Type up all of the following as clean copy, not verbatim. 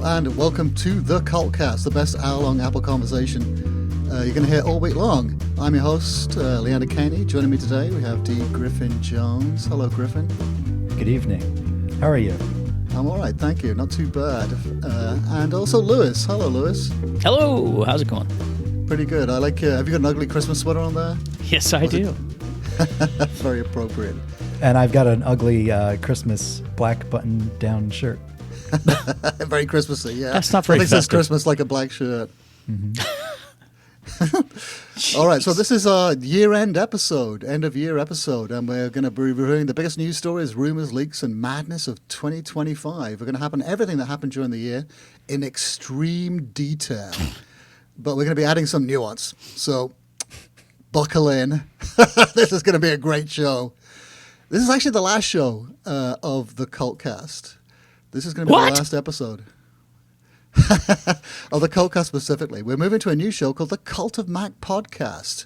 and welcome to the CultCast, the best hour-long Apple conversation you're going to hear all week long. I'm your host, Leander. Joining me today, we have D. Griffin Jones. Hello, Griffin. Good evening. How are you? I'm all right, thank you. Not too bad. And also Lewis. Hello, Lewis. Hello. How's it going? Pretty good. I like. Have you got an ugly Christmas sweater on there? Yes, I do. Very appropriate. And I've got an ugly Christmas black button-down shirt. Very Christmassy, yeah. That's not very festive. Says Christmas like a black shirt. Mm-hmm. All right, so this is our year-end episode, end-of-year episode, and we're going to be reviewing the biggest news stories, rumors, leaks, and madness of 2025. We're going to happen everything that happened during the year in extreme detail, but we're going to be adding some nuance. So buckle in. This is going to be a great show. This is actually the last show of the CultCast. This is going to be the last episode. Of the CultCast specifically. We're moving to a new show called the Cult of Mac Podcast.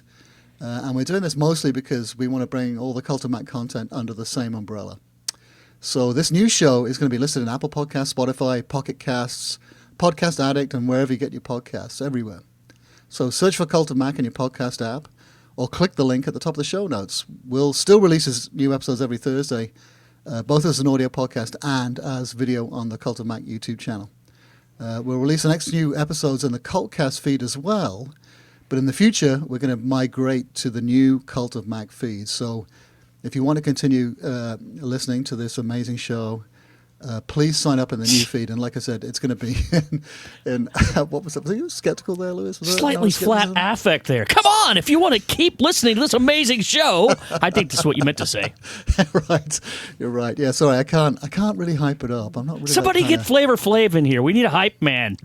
And we're doing this mostly because we want to bring all the Cult of Mac content under the same umbrella. So this new show is going to be listed in Apple Podcasts, Spotify, Pocket Casts, Podcast Addict, and wherever you get your podcasts, everywhere. So search for Cult of Mac in your podcast app, or click the link at the top of the show notes. We'll still release new episodes every Thursday, both as an audio podcast and as video on the Cult of Mac YouTube channel. We'll release the next new episodes in the CultCast feed as well, but in the future, we're going to migrate to the new Cult of Mac feed. So if you want to continue listening to this amazing show, please sign up in the new feed. And like I said, it's going to be in what was that? Was you skeptical there, Lewis? Slightly flat affect there. Come on, if you want to keep listening to this amazing show, I think that's what you meant to say. Right, you're right. Yeah, sorry, I can't really hype it up. I'm not really. Somebody get Flavor Flav in here. We need a hype man.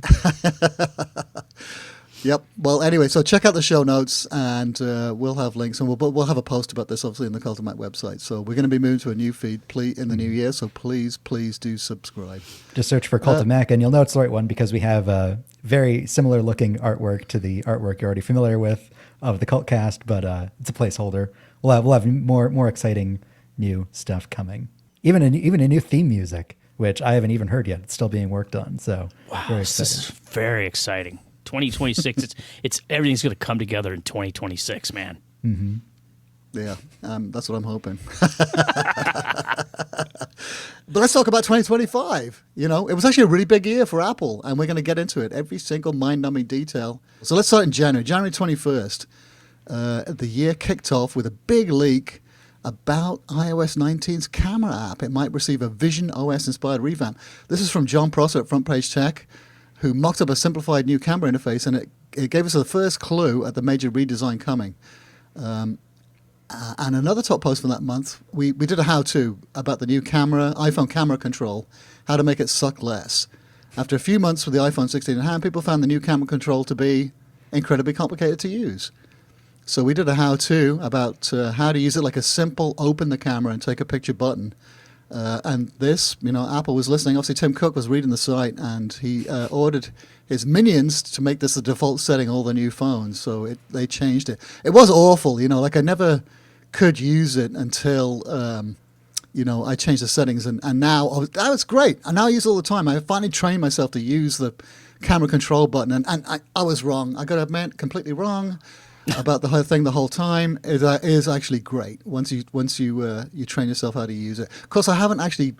Yep. Well, anyway, so check out the show notes, and we'll have links, and we'll have a post about this, obviously, in the Cult of Mac website. So we're going to be moving to a new feed in the new year, so please do subscribe. Just search for Cult of Mac, and you'll know it's the right one because we have a very similar-looking artwork to the artwork you're already familiar with of the CultCast, but it's a placeholder. We'll have more exciting new stuff coming. Even a new theme music, which I haven't even heard yet. It's still being worked on. So wow, this is very exciting. 2026, it's everything's going to come together in 2026, man. Mm-hmm. Yeah, that's what I'm hoping. But let's talk about 2025. You know, it was actually a really big year for Apple, and we're going to get into it, every single mind-numbing detail. So let's start in January 21st. The year kicked off with a big leak about iOS 19's camera app. It might receive a Vision OS-inspired revamp. This is from John Prosser at Front Page Tech, who mocked up a simplified new camera interface, and it gave us the first clue at the major redesign coming. And another top post from that month, we did a how-to about the new iPhone camera control, how to make it suck less. After a few months with the iPhone 16 in hand, people found the new camera control to be incredibly complicated to use. So we did a how-to about how to use it like a simple open the camera and take a picture button. And this, Apple was listening. Obviously, Tim Cook was reading the site, and he ordered his minions to make this the default setting on all the new phones. So they changed it. It was awful, like I never could use it until, I changed the settings. And now, it's great. I now use it all the time. I finally trained myself to use the camera control button, and I was wrong. I got to admit, completely wrong about the whole thing the whole time. It is actually great once you train yourself how to use it. Of course, I haven't actually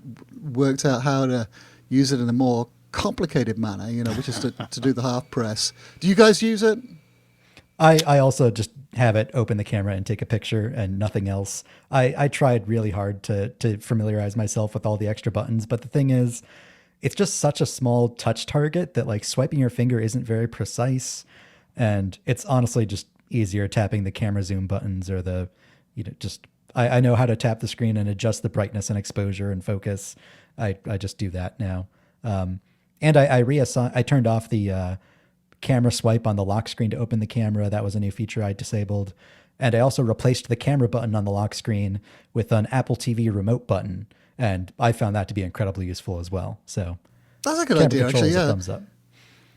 worked out how to use it in a more complicated manner, which is to do the half press. Do you guys use it? I also just have it open the camera and take a picture and nothing else. I tried really hard to familiarize myself with all the extra buttons, but the thing is, it's just such a small touch target that like swiping your finger isn't very precise, and it's honestly just easier tapping the camera zoom buttons or I know how to tap the screen and adjust the brightness and exposure and focus. I just do that now. And I turned off the camera swipe on the lock screen to open the camera. That was a new feature I disabled. And I also replaced the camera button on the lock screen with an Apple TV remote button. And I found that to be incredibly useful as well. So that's a good idea, actually. Yeah. Thumbs up.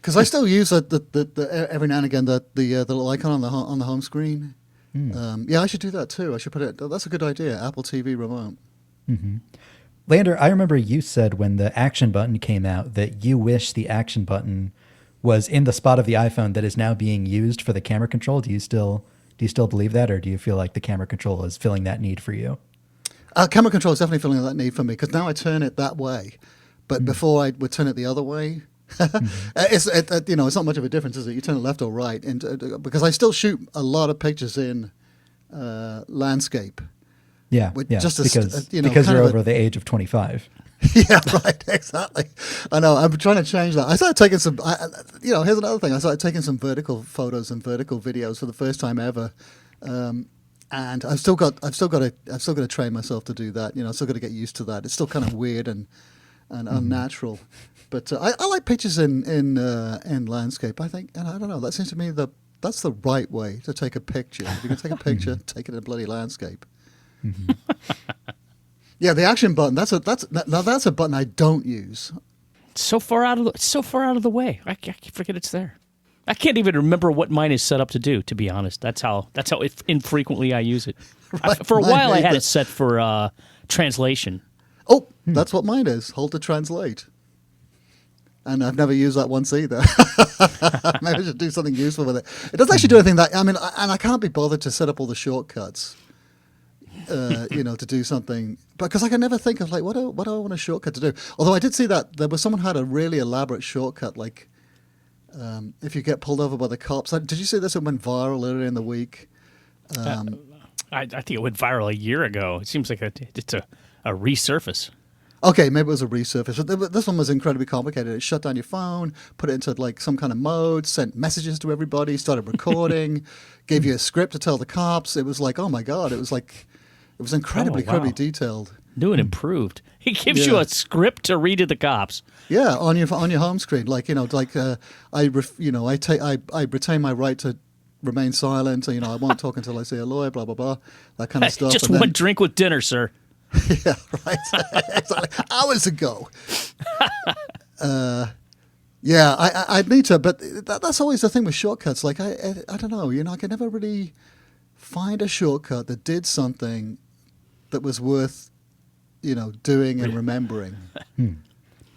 Because I still use the every now and again the little icon on the home screen. Yeah, I should do that too. I should put it. That's a good idea. Apple TV remote. Mm-hmm. Leander, I remember you said when the action button came out that you wish the action button was in the spot of the iPhone that is now being used for the camera control. Do you still believe that, or do you feel like the camera control is filling that need for you? Camera control is definitely filling that need for me because now I turn it that way, but before I would turn it the other way. It's not much of a difference, is it? You turn it left or right, and because I still shoot a lot of pictures in landscape. Yeah, just because you're over the age of 25. Yeah, right, exactly. I know. I'm trying to change that. I started taking some. Here's another thing. I started taking some vertical photos and vertical videos for the first time ever, and I've still got to train myself to do that. I've still got to get used to that. It's still kind of weird and unnatural, but I like pictures in landscape. I think, and I don't know. That seems to me that's the right way to take a picture. If you can take a picture, take it in a bloody landscape. Mm-hmm. Yeah, the action button. That's a button I don't use. So far out of the way. I forget it's there. I can't even remember what mine is set up to do. To be honest, that's how infrequently I use it. Right, for a while, I had it set for translation. Oh, that's what mine is. Hold to translate. And I've never used that once either. Maybe I should do something useful with it. It doesn't actually do anything that. I mean, and I can't be bothered to set up all the shortcuts. To do something, because I can never think of like what do I want a shortcut to do. Although I did see that there was someone had a really elaborate shortcut, like if you get pulled over by the cops. Did you see this? It went viral earlier in the week. I think it went viral a year ago. It seems like it's a resurface. Okay, maybe it was a resurface. But this one was incredibly complicated. It shut down your phone, put it into like some kind of mode, sent messages to everybody, started recording, gave you a script to tell the cops. It was like, oh my God, it was incredibly detailed. New and improved. He gives you a script to read to the cops. Yeah, on your home screen, I retain my right to remain silent. I won't talk until I see a lawyer. Blah blah blah, that kind of stuff. Just one drink with dinner, sir. Yeah, right. Exactly. Hours ago. Yeah, I'd need to, but that's always the thing with shortcuts. Like I don't know. I could never really find a shortcut that did something that was worth, doing and remembering.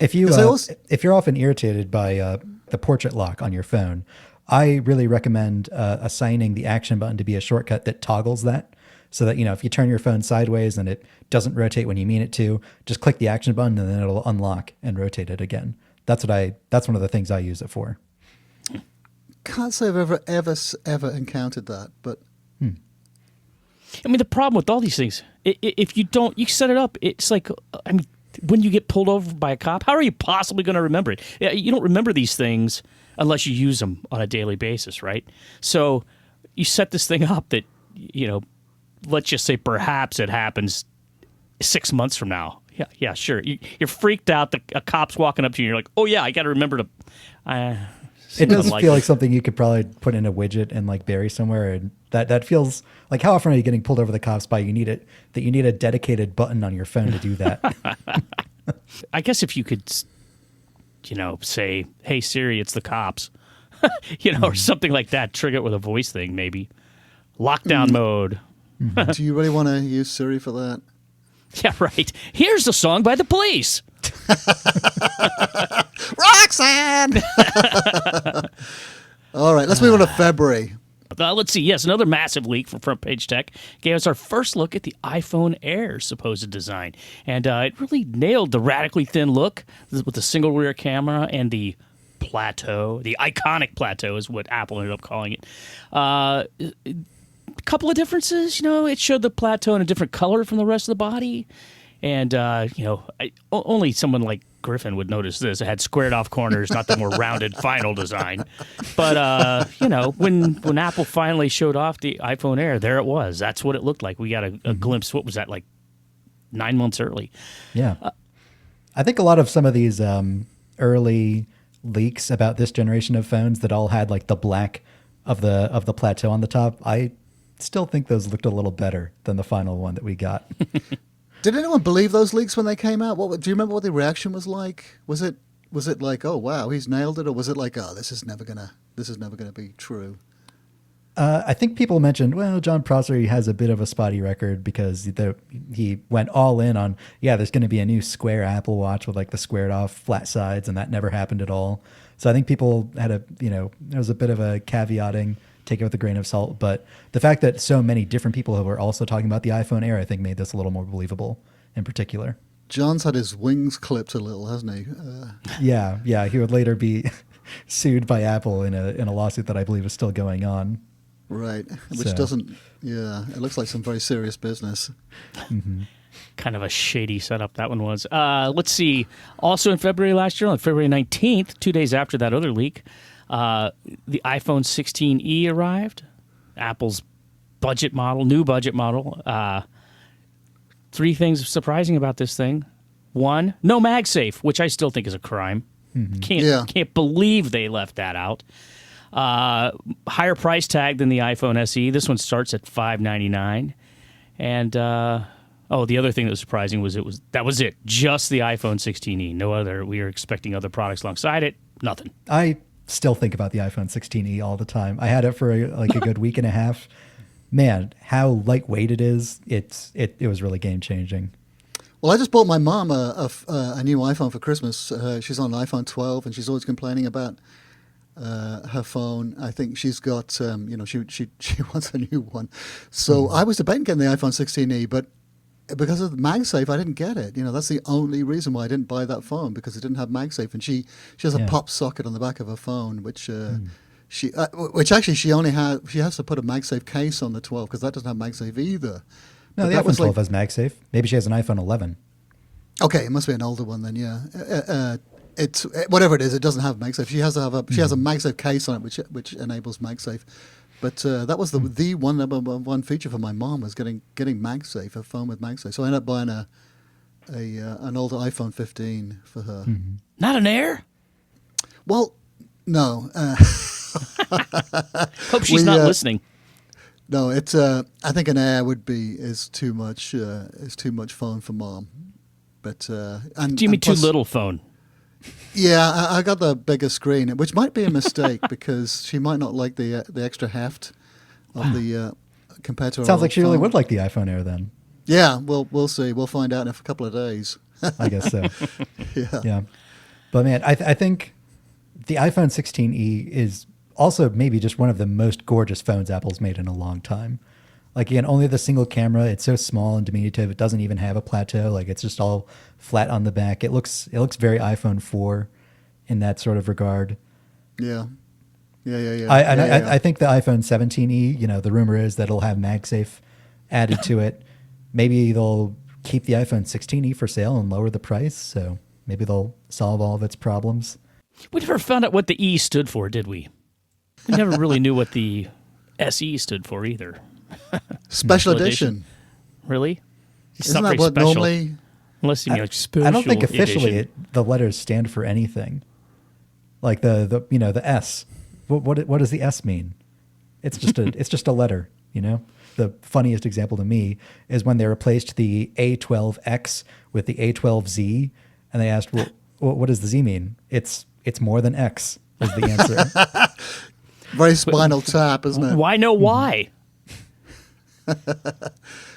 If you're often irritated by the portrait lock on your phone, I really recommend assigning the action button to be a shortcut that toggles that, so that if you turn your phone sideways and it doesn't rotate when you mean it to, just click the action button and then it'll unlock and rotate it again. That's one of the things I use it for. Can't say I've ever encountered that, but. I mean, the problem with all these things, if you don't, you set it up, it's like, I mean, when you get pulled over by a cop, how are you possibly going to remember it? You don't remember these things unless you use them on a daily basis, right? So you set this thing up that, let's just say perhaps it happens 6 months from now. Yeah, sure. You're freaked out. A cop's walking up to you and you're like, oh, yeah, I got to remember to... It does feel like something you could probably put in a widget and like bury somewhere, and that feels like, how often are you getting pulled over the cops by you need a dedicated button on your phone to do that? I guess if you could, say, "Hey Siri, it's the cops," or something like that, trigger it with a voice thing, maybe lockdown mode. Do you really want to use Siri for that? Yeah, right. Here's a song by the Police. Roxanne! All right, let's move on to February. Let's see. Yes, another massive leak from Front Page Tech gave us our first look at the iPhone Air's supposed design. And it really nailed the radically thin look with the single rear camera and the plateau. The iconic plateau is what Apple ended up calling it. A couple of differences. It showed the plateau in a different color from the rest of the body. And, only someone like Griffin would notice this. It had squared off corners, not the more rounded final design. But, when Apple finally showed off the iPhone Air, there it was. That's what it looked like. We got a glimpse. What was that, like 9 months early? Yeah. I think a lot of some of these early leaks about this generation of phones that all had like the black of the plateau on the top, I still think those looked a little better than the final one that we got. Did anyone believe those leaks when they came out? Do you remember what the reaction was like? Was it like, oh wow, he's nailed it, or was it like, oh, this is never gonna be true? I think people mentioned, well, John Prosser, he has a bit of a spotty record because he went all in on, there's going to be a new square Apple Watch with like the squared off flat sides, and that never happened at all. So I think people had there was a bit of a caveating, take it with a grain of salt. But the fact that so many different people were also talking about the iPhone Air, I think made this a little more believable in particular. John's had his wings clipped a little, hasn't he? Yeah. He would later be sued by Apple in a lawsuit that I believe is still going on. Right, which doesn't, it looks like some very serious business. Mm-hmm. Kind of a shady setup that one was. Let's see. Also in February last year, on February 19th, 2 days after that other leak, the iPhone 16e arrived. Apple's new budget model. Three things surprising about this thing. One, no MagSafe, which I still think is a crime. Mm-hmm. Can't believe they left that out. Higher price tag than the iPhone SE. This one starts at $599. And the other thing that was surprising was that was it. Just the iPhone 16e. No other. We were expecting other products alongside it. Nothing. I still think about the iPhone 16e all the time. I had it for a good week and a half. Man, how lightweight it is. It was really game changing. Well, I just bought my mom a new iPhone for Christmas. She's on an iPhone 12, and she's always complaining about her phone. I think she's got, she wants a new one. So I was debating getting the iPhone 16e, but because of MagSafe, I didn't get it. That's the only reason why I didn't buy that phone, because it didn't have MagSafe. And she has a pop socket on the back of her phone, which which actually she has to put a MagSafe case on the 12 because that doesn't have MagSafe either. No, the iPhone 12 has MagSafe. Maybe she has an iPhone 11. Okay, it must be an older one then. Yeah. It's whatever it is. It doesn't have MagSafe. She has a MagSafe case on it, which enables MagSafe. But that was the number one feature for my mom was getting MagSafe, a phone with MagSafe. So I ended up buying an older iPhone 15 for her. Mm-hmm. Not an Air? Well, no. Hope she's not listening. No, it's. I think an Air is too much. Is too much phone for mom. But do you mean too little phone? Yeah, I got the bigger screen, which might be a mistake because she might not like the extra heft of the compared to. Sounds like she really phone. would like the iPhone Air then. Yeah, we'll see. We'll find out in a couple of days. I guess so. Yeah. But man, I think the iPhone 16e is also maybe just one of the most gorgeous phones Apple's made in a long time. Like, again, only the single camera. It's so small and diminutive. It doesn't even have a plateau. Like, it's just all flat on the back. It looks very iPhone 4 in that sort of regard. Yeah. I think the iPhone 17e, the rumor is that it'll have MagSafe added to it. Maybe they'll keep the iPhone 16e for sale and lower the price. So maybe they'll solve all of its problems. We never found out what the E stood for, did we? We never really knew what the SE stood for either. Special edition. Really? Isn't that what special. normally? Unless you mean like special. I don't think officially edition. the letters stand for anything. Like the S. What does the S mean? It's just a letter. The funniest example to me is when they replaced the A12X with the A12Z, and they asked, well, what does the Z mean? It's more than X. Is the answer. Very Spinal Tap, isn't it? Why no Y?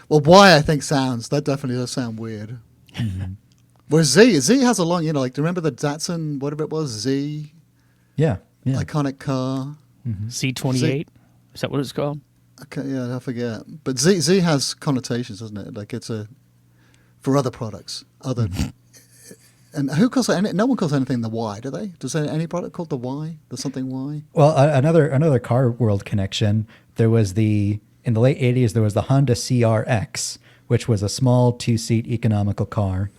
Well, Y I think that definitely does sound weird. Mm-hmm. Whereas Z has a long, do you remember the Datsun, whatever it was, Z? Yeah. Iconic car. Mm-hmm. C28? Is that what it's called? Okay, yeah, I forget. But Z has connotations, doesn't it? Like it's for other products. And who calls it? No one calls anything the Y, do they? Does any product called the Y? There's something Y? Well, another car world connection. There was in the late 80s, there was the Honda CRX, which was a small two-seat economical car.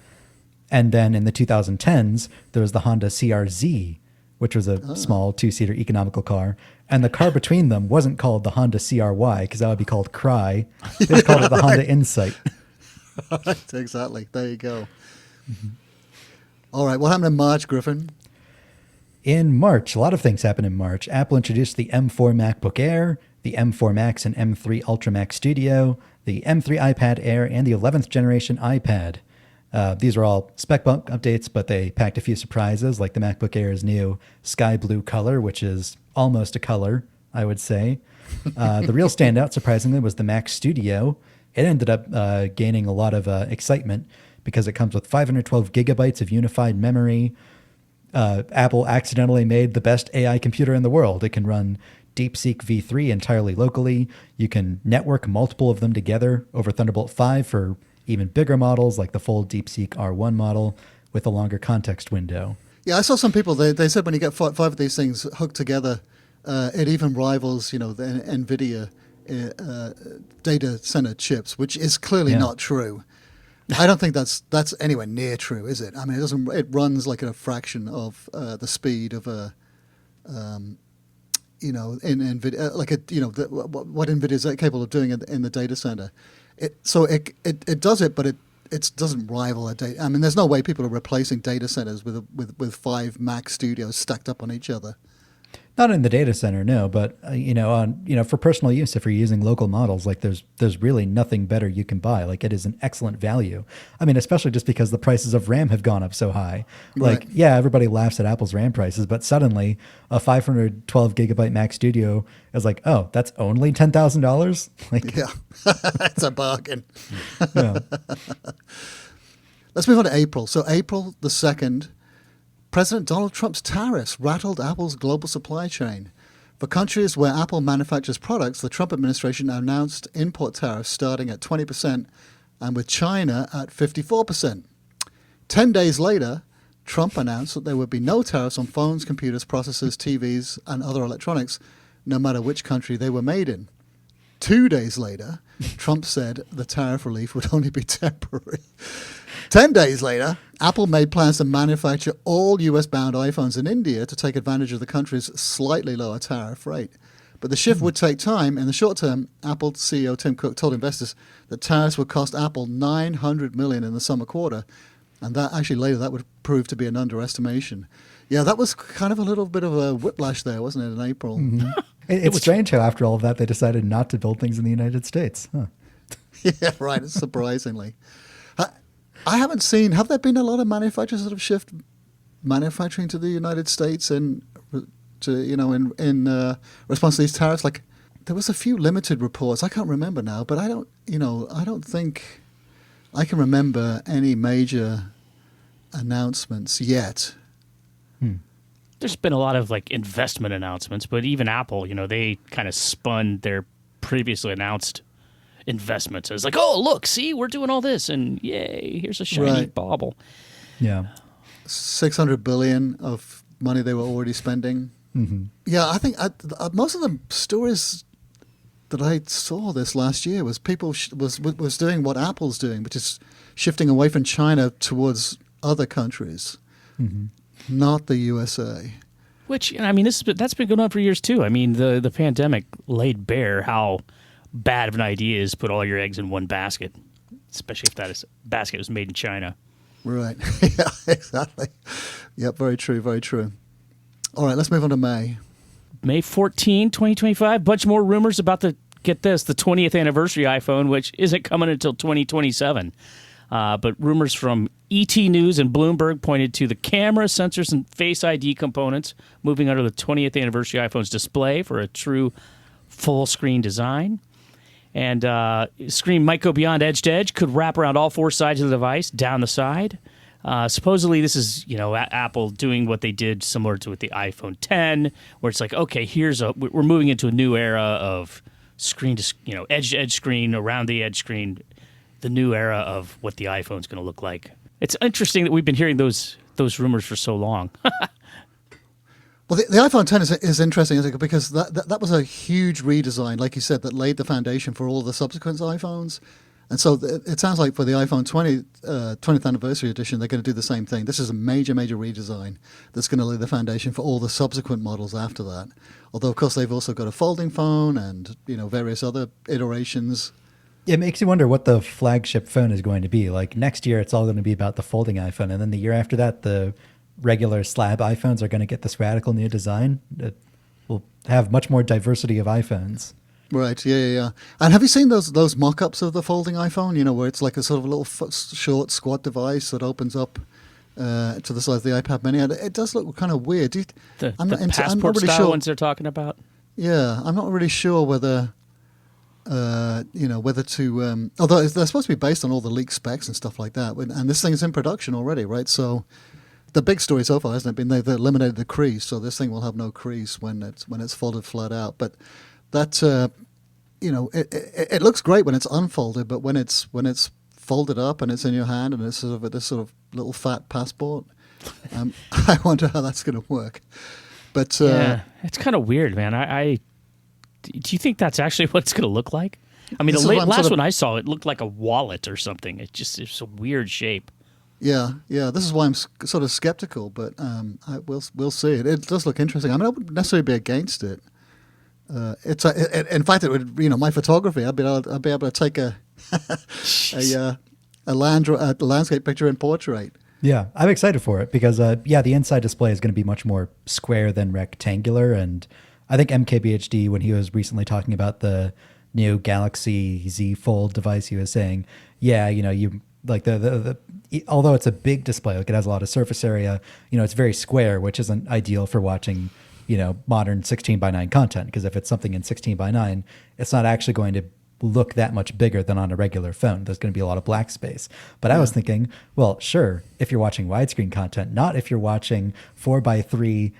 And then in the 2010s, there was the Honda CRZ, which was a small two-seater economical car. And the car between them wasn't called the Honda CRY, because that would be called Cry. They just called it the Honda Insight. Right, exactly. There you go. Mm-hmm. All right, what happened in March, Griffin? In March, a lot of things happened in March. Apple introduced the M4 MacBook Air, the M4 Max and M3 Ultra Max Studio, the M3 iPad Air, and the 11th generation iPad. These are all spec bump updates, but they packed a few surprises, like the MacBook Air's new sky blue color, which is almost a color, I would say. The real standout, surprisingly, was the Mac Studio. It ended up gaining a lot of excitement because it comes with 512 gigabytes of unified memory. Apple accidentally made the best AI computer in the world. It can run DeepSeek v3 entirely locally. You can network multiple of them together over Thunderbolt 5 for even bigger models like the full DeepSeek R1 model with a longer context window. Yeah, I saw some people, they said when you get five of these things hooked together, it even rivals, the NVIDIA data center chips, which is clearly not true. I don't think that's anywhere near true, is it? I mean, it runs like a fraction of the speed of a, in NVIDIA, what NVIDIA is capable of doing in the data center. It does it, but it doesn't rival a data. I mean, there's no way people are replacing data centers with 5 Mac Studios stacked up on each other. Not in the data center, no, but for personal use, if you're using local models, like there's really nothing better you can buy. Like it is an excellent value. I mean, especially just because the prices of RAM have gone up so high. Right. Like, yeah, everybody laughs at Apple's RAM prices, but suddenly a 512 gigabyte Mac Studio is like, oh, that's only $10,000. Like, Yeah, it's a bargain. yeah. Let's move on to April. So April the 2nd, President Donald Trump's tariffs rattled Apple's global supply chain. For countries where Apple manufactures products, the Trump administration announced import tariffs starting at 20% and with China at 54%. 10 days later, Trump announced that there would be no tariffs on phones, computers, processors, TVs, and other electronics, no matter which country they were made in. 2 days later, Trump said the tariff relief would only be temporary. 10 days later, Apple made plans to manufacture all US-bound iPhones in India to take advantage of the country's slightly lower tariff rate. But the shift would take time. In the short term, Apple CEO Tim Cook told investors that tariffs would cost Apple $900 million in the summer quarter, and that actually later that would prove to be an underestimation. Yeah, that was kind of a little bit of a whiplash there, wasn't it, in April? Mm-hmm. It's strange how after all of that, they decided not to build things in the United States. Huh. Yeah, right, surprisingly. I haven't seen, have there been a lot of manufacturers that have shifted manufacturing to the United States in response to these tariffs? Like, there was a few limited reports. I can't remember now, but I don't think I can remember any major announcements yet. There's been a lot of investment announcements, but even Apple, they kind of spun their previously announced investments as oh, look, see, we're doing all this, and yay, here's a shiny bauble. Yeah. $600 billion of money they were already spending. Mm-hmm. Yeah, I think most of the stories that I saw this last year was people was doing what Apple's doing, which is shifting away from China towards other countries, not the USA. Which, I mean, that's been going on for years too. I mean, the pandemic laid bare how bad of an idea is to put all your eggs in one basket, especially if that basket was made in China. Right. Yeah, exactly. Yep, very true, very true. All right, let's move on to May. May 14, 2025. Bunch more rumors about the 20th anniversary iPhone, which isn't coming until 2027. But rumors from ET News and Bloomberg pointed to the camera, sensors, and Face ID components moving under the 20th anniversary iPhone's display for a true full-screen design. And screen might go beyond edge to edge, could wrap around all 4 sides of the device, down the side. Supposedly, this is Apple doing what they did similar to with the iPhone 10, where it's okay, we're moving into a new era of screen to edge to edge screen, around the edge screen, the new era of what the iPhone's going to look like. It's interesting that we've been hearing those rumors for so long. Well, the iPhone 10 is interesting, isn't it? Because that was a huge redesign, like you said, that laid the foundation for all the subsequent iPhones. And so it sounds like for the iPhone 20th anniversary edition, they're going to do the same thing. This is a major redesign that's going to lay the foundation for all the subsequent models after that. Although, of course, they've also got a folding phone and various other iterations. It makes you wonder what the flagship phone is going to be. Like next year, it's all going to be about the folding iPhone. And then the year after that, the regular slab iPhones are going to get this radical new design. It will have much more diversity of iPhones. Right, yeah. And have you seen those mock-ups of the folding iPhone, where it's like a sort of a little short, squat device that opens up to the size of the iPad mini? And it does look kind of weird. The passport style ones they're talking about? Yeah, I'm not really sure whether whether to. Although they're supposed to be based on all the leaked specs and stuff like that, and this thing is in production already, right? So the big story so far hasn't it been they've eliminated the crease, so this thing will have no crease when it's folded flat out. But that it looks great when it's unfolded, but when it's folded up and it's in your hand and it's sort of this sort of little fat passport, I wonder how that's going to work. But yeah, it's kind of weird, man. Do you think that's actually what it's going to look like? I mean, the last one I saw, it looked like a wallet or something. It's a weird shape. Yeah. This is why I'm sort of skeptical, but we'll see. It does look interesting. I mean, I wouldn't necessarily be against it. In fact, it would. My photography. I'd be able to take a landscape picture in portrait. Yeah, I'm excited for it because, the inside display is going to be much more square than rectangular. And I think MKBHD, when he was recently talking about the new Galaxy Z Fold device, he was saying, you like the although it's a big display, like it has a lot of surface area, it's very square, which isn't ideal for watching, modern 16:9 content. Because if it's something in 16:9, it's not actually going to look that much bigger than on a regular phone. There's going to be a lot of black space. But I was thinking, well, sure, if you're watching widescreen content, not if you're watching 4:3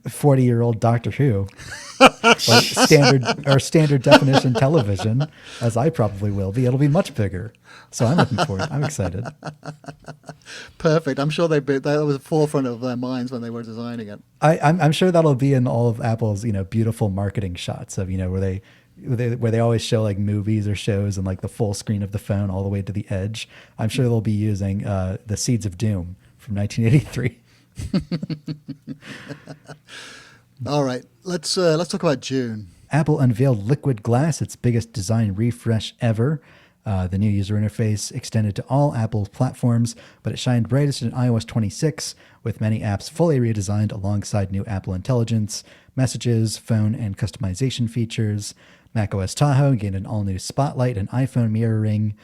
40-year-old Doctor Who, like standard definition television, as I probably will be. It'll be much bigger. So I'm looking forward. I'm excited. Perfect. I'm sure that was the forefront of their minds when they were designing it. I'm sure that'll be in all of Apple's beautiful marketing shots of where they always show like movies or shows and like the full screen of the phone all the way to the edge. I'm sure they'll be using the Seeds of Doom from 1983. All right, let's talk about June. Apple unveiled Liquid Glass, its biggest design refresh ever. The new user interface extended to all Apple platforms, but it shined brightest in iOS 26, with many apps fully redesigned alongside new Apple Intelligence, messages, phone, and customization features. macOS Tahoe gained an all-new Spotlight and iPhone mirroring.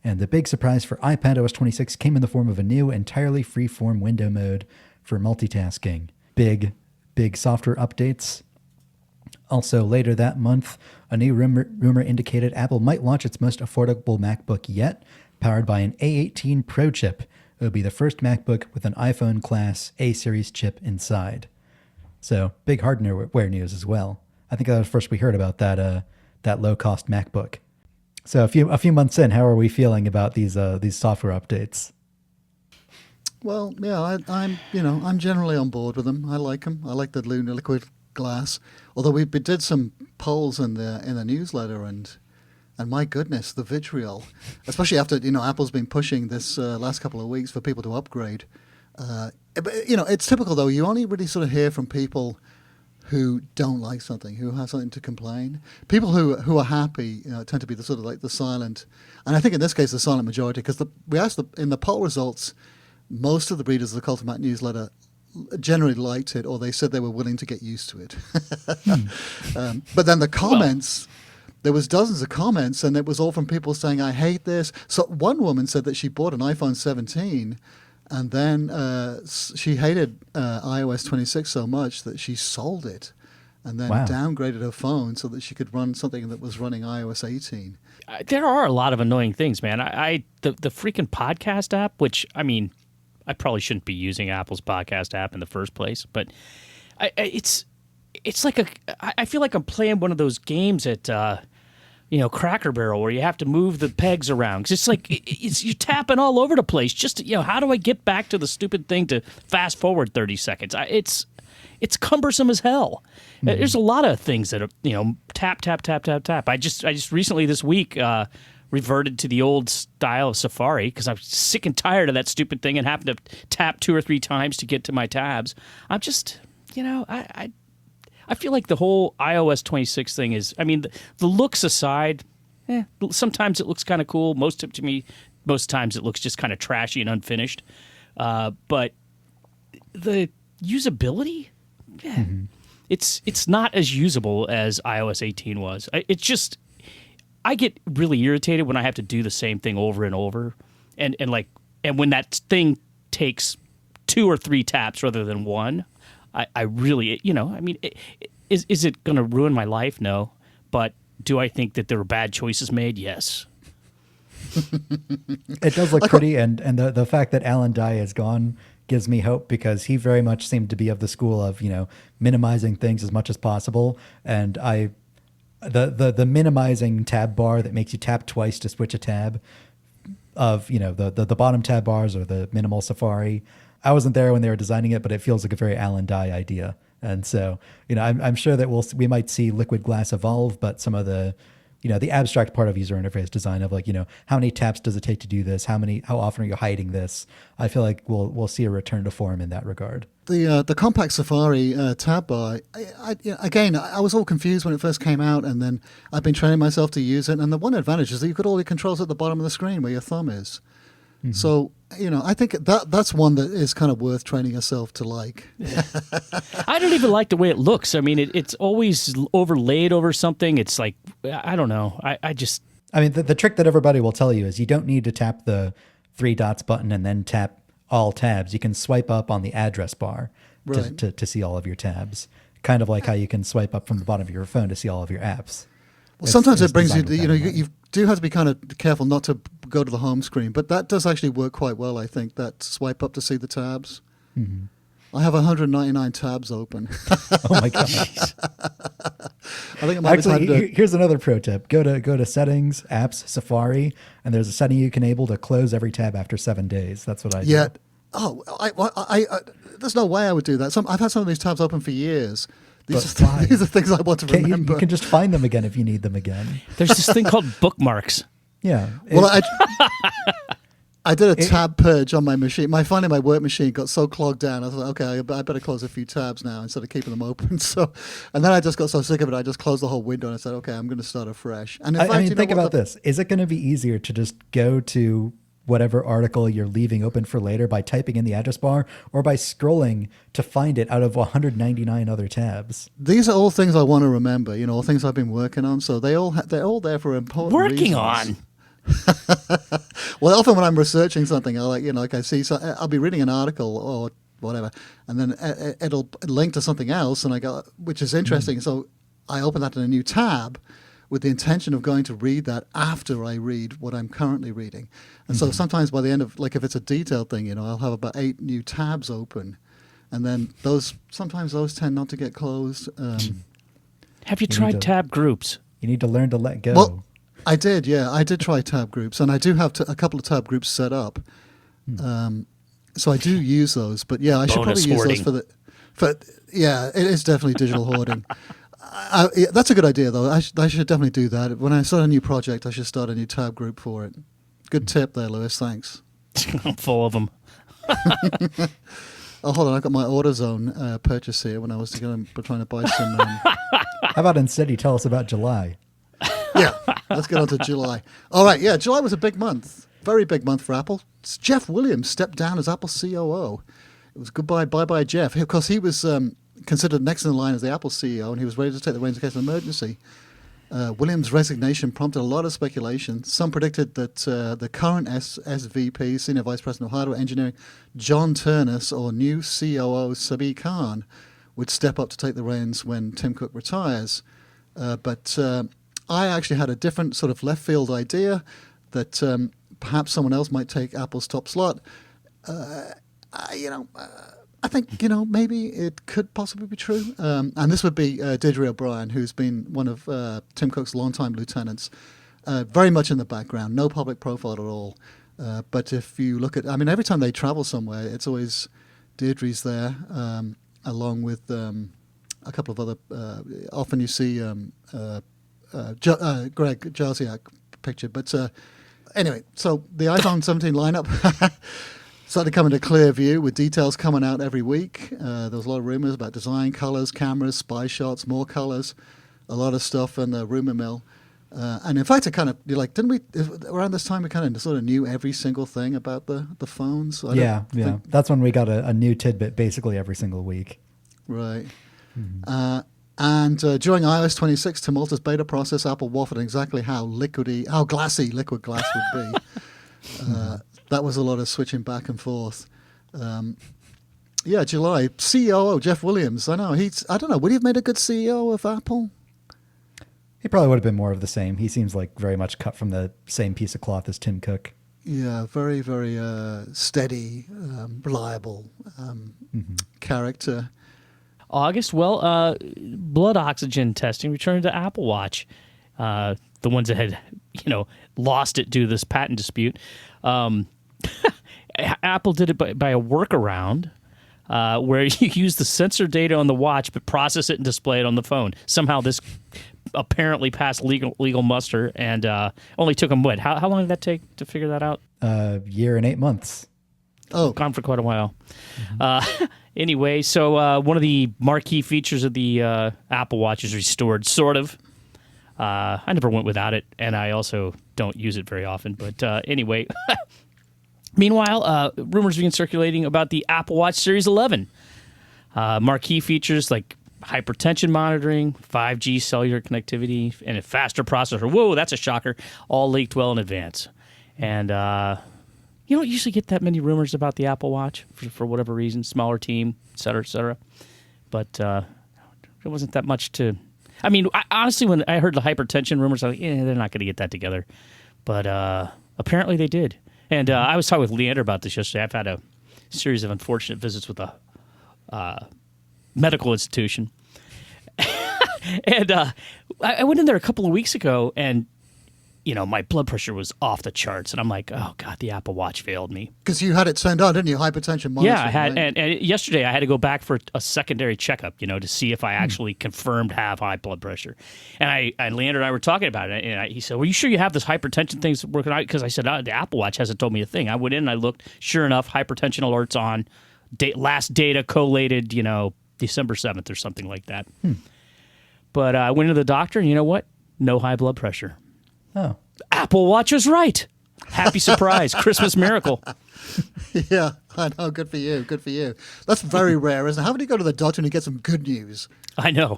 And the big surprise for iPadOS 26 came in the form of a new, entirely free-form window mode for multitasking. Big software updates. Also, later that month, a new rumor indicated Apple might launch its most affordable MacBook yet, powered by an A18 Pro chip. It would be the first MacBook with an iPhone class A-series chip inside. So, big hardware news as well. I think that was the first we heard about that low-cost MacBook. So, a few months in, how are we feeling about these software updates? Well, yeah, I'm generally on board with them. I like them. I like the Lunar Liquid Glass. Although we did some polls in the newsletter, and my goodness, the vitriol, especially after Apple's been pushing this last couple of weeks for people to upgrade. It's typical though. You only really sort of hear from people who don't like something, who have something to complain. People who are happy tend to be the sort of like the silent, and I think in this case the silent majority, because we asked in the poll results. Most of the readers of the Cult of Mac newsletter generally liked it, or they said they were willing to get used to it. But then the comments, there was dozens of comments, and it was all from people saying, I hate this. So one woman said that she bought an iPhone 17, and then she hated iOS 26 so much that she sold it, and then downgraded her phone so that she could run something that was running iOS 18. There are a lot of annoying things, man. The freaking podcast app, which, I mean, I probably shouldn't be using Apple's podcast app in the first place, but it's like I feel like I'm playing one of those games at Cracker Barrel where you have to move the pegs around. 'Cause it's like you're tapping all over the place. Just how do I get back to the stupid thing to fast forward 30 seconds? It's cumbersome as hell. Mm-hmm. There's a lot of things that are tap tap tap tap tap. I just recently this week reverted to the old style of Safari because I'm sick and tired of that stupid thing and having to tap 2 or 3 times to get to my tabs. I'm just, I feel like the whole iOS 26 thing is, I mean, the looks aside, sometimes it looks kind of cool. Most times it looks just kind of trashy and unfinished. But the usability, it's not as usable as iOS 18 was. I get really irritated when I have to do the same thing over and over, and when that thing takes 2 or 3 taps rather than one. I really, Is it going to ruin my life? No. But do I think that there were bad choices made? Yes. It does look pretty, and the fact that Alan Dye is gone gives me hope, because he very much seemed to be of the school of, minimizing things as much as possible. And the minimizing tab bar that makes you tap twice to switch a tab, of the bottom tab bars, or the minimal Safari. I wasn't there when they were designing it, but it feels like a very Alan Dye idea. And so, I'm sure that we might see Liquid Glass evolve, but some of the the abstract part of user interface design of how many taps does it take to do this? How often are you hiding this? I feel like we'll see a return to form in that regard. The compact Safari tab bar, I was all confused when it first came out, and then I've been training myself to use it. And the one advantage is that you've got all your controls at the bottom of the screen where your thumb is. Mm-hmm. So, I think that's one that is kind of worth training yourself to like. I don't even like the way it looks. I mean, it's always overlaid over something. It's like, I don't know. I mean, the trick that everybody will tell you is you don't need to tap the 3 dots button and then tap all tabs. You can swipe up on the address bar to see all of your tabs. Kind of like how you can swipe up from the bottom of your phone to see all of your apps. Well, sometimes it brings you, you do have to be kind of careful not to go to the home screen, but that does actually work quite well, I think, that swipe up to see the tabs. Mm-hmm. I have 199 tabs open. Oh my God. I think it might actually, here's another pro tip. Go to settings, apps, Safari, and there's a setting you can enable to close every tab after 7 days. That's what I do. Yeah. Oh, I there's no way I would do that. I've had some of these tabs open for years. These are things I want to remember. You can just find them again if you need them again. There's this thing called bookmarks. Yeah. Well, I did a tab purge on my machine. Finally, my work machine got so clogged down. I was like, okay, I better close a few tabs now instead of keeping them open. So, and then I just got so sick of it, I just closed the whole window and I said, okay, I'm going to start afresh. And in fact, think about this. Is it going to be easier to just go to whatever article you're leaving open for later by typing in the address bar, or by scrolling to find it out of 199 other tabs? These are all things I want to remember, all things I've been working on. So they're all there for important reasons. On. Well, often when I'm researching something, I see, so I'll be reading an article or whatever, and then it'll link to something else, and I go, which is interesting. So I open that in a new tab with the intention of going to read that after I read what I'm currently reading. And so sometimes by the end of, if it's a detailed thing, I'll have about 8 new tabs open, and then sometimes those tend not to get closed. Have you tried tab groups? You need to learn to let go. Well, I did, yeah. I did try tab groups, and I do have a couple of tab groups set up. So I do use those, but yeah, I should probably use those yeah, it is definitely digital hoarding. That's a good idea, though. I should definitely do that. When I start a new project, I should start a new tab group for it. Good tip there, Lewis. Thanks. I'm full of them. Oh, hold on. I got my AutoZone purchase here when I was trying to buy some. How about instead you tell us about July? Yeah, let's get on to July. All right, yeah, July was a big month. Very big month for Apple. Jeff Williams stepped down as Apple COO. It was bye-bye Jeff. Of course, he was considered next in the line as the Apple CEO, and he was ready to take the reins in case of emergency. Williams' resignation prompted a lot of speculation. Some predicted that the current SVP, Senior Vice President of Hardware Engineering, John Turnus, or new COO, Sabi Khan, would step up to take the reins when Tim Cook retires. But I actually had a different sort of left field idea that perhaps someone else might take Apple's top slot. I think, maybe it could possibly be true. And this would be Deirdre O'Brien, who's been one of Tim Cook's longtime lieutenants, very much in the background, no public profile at all. But if you look at, every time they travel somewhere, it's always Deirdre's there, along with a couple of other, often you see Greg Jarziak pictured. But anyway, so the iPhone 17 lineup started coming to clear view with details coming out every week. There was a lot of rumors about design, colors, cameras, spy shots, more colors, a lot of stuff in the rumor mill. And in fact, didn't we, around this time, we kind of sort of knew every single thing about the phones? Yeah. That's when we got a new tidbit basically every single week. Right. Mm-hmm. And during iOS 26 tumultuous beta process, Apple waffled exactly how glassy liquid glass would be. That was a lot of switching back and forth. Yeah, July. CEO Jeff Williams. I know I don't know. Would he have made a good CEO of Apple? He probably would have been more of the same. He seems like very much cut from the same piece of cloth as Tim Cook. Yeah, very, very steady, reliable character. August, well, blood oxygen testing returned to Apple Watch. The ones that had, lost it due to this patent dispute. Apple did it by a workaround where you use the sensor data on the watch but process it and display it on the phone. Somehow this apparently passed legal muster, and only took them how long did that take to figure that out? Year and 8 months. Oh, Gone for quite a while. Anyway, so one of the marquee features of the Apple Watch is restored, sort of. I never went without it, and I also don't use it very often. But anyway, meanwhile, rumors being circulating about the Apple Watch Series 11. Marquee features like hypertension monitoring, 5G cellular connectivity, and a faster processor. Whoa, that's a shocker. All leaked well in advance. And you don't usually get that many rumors about the Apple Watch for whatever reason, smaller team, et cetera, et cetera. But there wasn't that much to... I mean, honestly, when I heard the hypertension rumors, I was like, they're not going to get that together. But apparently they did. And I was talking with Leander about this yesterday. I've had a series of unfortunate visits with a medical institution. And I went in there a couple of weeks ago, and my blood pressure was off the charts, and I'm like, oh God, the Apple Watch failed me. because you had it turned on, didn't you? Hypertension monitoring. Yeah, I had, right? and yesterday I had to go back for a secondary checkup, to see if I actually confirmed have high blood pressure. And Leander and I were talking about it, and he said, "Well, you sure you have this hypertension thing's working out?" Because I said, the Apple Watch hasn't told me a thing. I went in and I looked. Sure enough, hypertension alerts on. Last data collated, December 7th or something like that. But I went to the doctor, and you know what? No high blood pressure. Oh. Apple Watch was right. Happy surprise. Christmas miracle. Yeah, I know. Good for you. Good for you. That's very rare, isn't it? How would you go to the doctor and you get some good news? I know.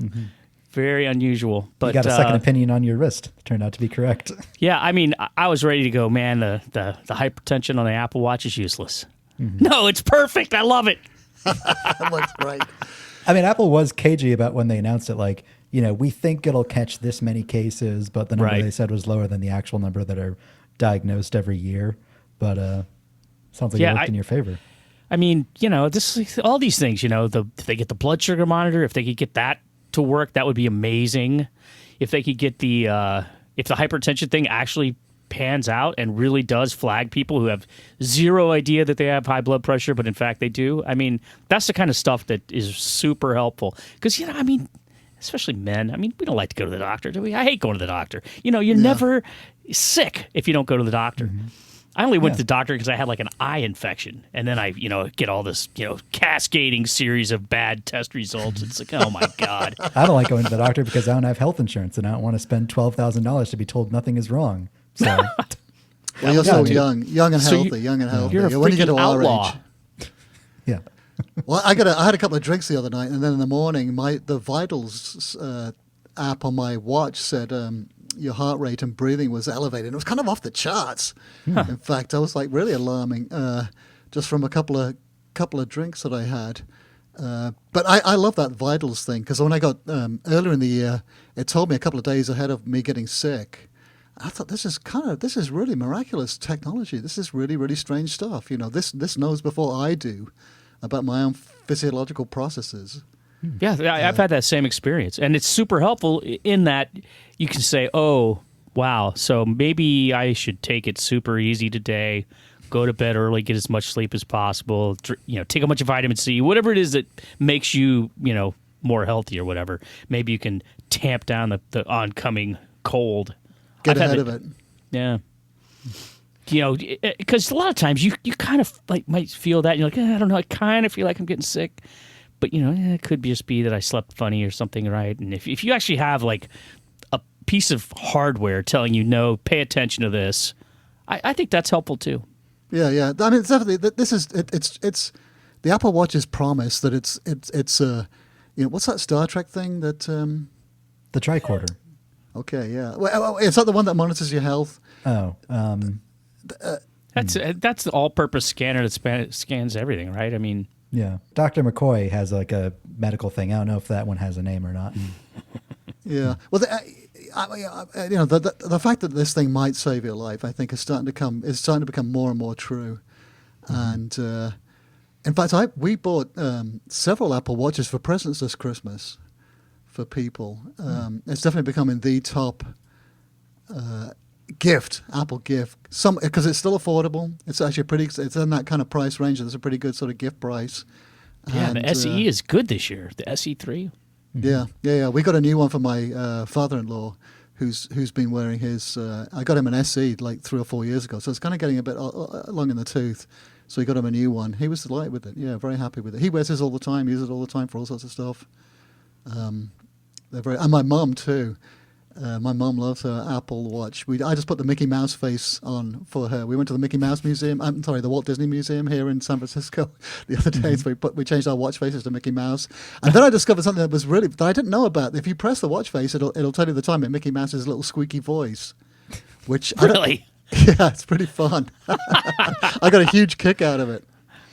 Very unusual. But You got a second opinion on your wrist. Turned out to be correct. yeah, I mean, I was ready to go, man, the hypertension on the Apple Watch is useless. No, it's perfect. I love it. That looks great. I mean, Apple was cagey about when they announced it, like, we think it'll catch this many cases, but the number Right. they said was lower than the actual number that are diagnosed every year. But sounds like it worked in your favor. I mean, all these things, if they get the blood sugar monitor, if they could get that to work, that would be amazing. If they could get if the hypertension thing actually pans out and really does flag people who have zero idea that they have high blood pressure, but in fact they do. I mean, that's the kind of stuff that is super helpful. Because, especially men, we don't like to go to the doctor, do we? I hate going to the doctor. You're never sick if you don't go to the doctor. I only went to the doctor because I had like an eye infection, and then I, get all this, cascading series of bad test results. It's like, oh my God. I don't like going to the doctor because I don't have health insurance and I don't want to spend $12,000 to be told nothing is wrong. So, Well, you're so dude. young and So healthy, young and healthy. You're a When you get freaking to our outlaw. age. yeah. Well, I had a couple of drinks the other night, and then in the morning, the vitals app on my watch said your heart rate and breathing was elevated. It was kind of off the charts. In fact, I was like really alarming, just from a couple of drinks that I had. But I love that vitals thing, because when I got earlier in the year, it told me a couple of days ahead of me getting sick. I thought this is really miraculous technology. This is really, really strange stuff. This knows before I do about my own physiological processes. Yeah, I've had that same experience. And it's super helpful in that you can say, oh, wow, so maybe I should take it super easy today, go to bed early, get as much sleep as possible, take a bunch of vitamin C, whatever it is that makes you, more healthy or whatever. Maybe you can tamp down the oncoming cold. Get ahead of it. Yeah. Because a lot of times you kind of might feel that. And you're like, I don't know, I kind of feel like I'm getting sick. But, it could just be that I slept funny or something, right? And if you actually have, like, a piece of hardware telling you, no, pay attention to this, I think that's helpful, too. Yeah. I mean, it's definitely, it's the Apple Watch's promise that it's what's that Star Trek thing that... The tricorder. Okay, yeah. Well, is that the one that monitors your health? Oh. That's the all-purpose scanner that scans everything, right? I mean... Yeah. Dr. McCoy has like a medical thing. I don't know if that one has a name or not. Yeah. Well, the fact that this thing might save your life, I think, is starting to become more and more true. And in fact, we bought several Apple Watches for presents this Christmas for people. It's definitely becoming the top Apple gift. Because it's still affordable. It's actually it's in that kind of price range. It's a pretty good sort of gift price. Yeah, And, the SE is good this year. The SE3. Yeah. We got a new one for my father-in-law, who's been wearing his. I got him an SE like 3 or 4 years ago, so it's kind of getting a bit long in the tooth. So we got him a new one. He was delighted with it. Yeah, very happy with it. He wears his all the time. Uses it all the time for all sorts of stuff. And my mum too. My mum loves her Apple Watch. I just put the Mickey Mouse face on for her. We went to the Mickey Mouse Museum. I'm sorry, the Walt Disney Museum here in San Francisco the other day. So we changed our watch faces to Mickey Mouse. And then I discovered something that I didn't know about. If you press the watch face, it'll tell you the time in Mickey Mouse's little squeaky voice. Which Really? Yeah, it's pretty fun. I got a huge kick out of it.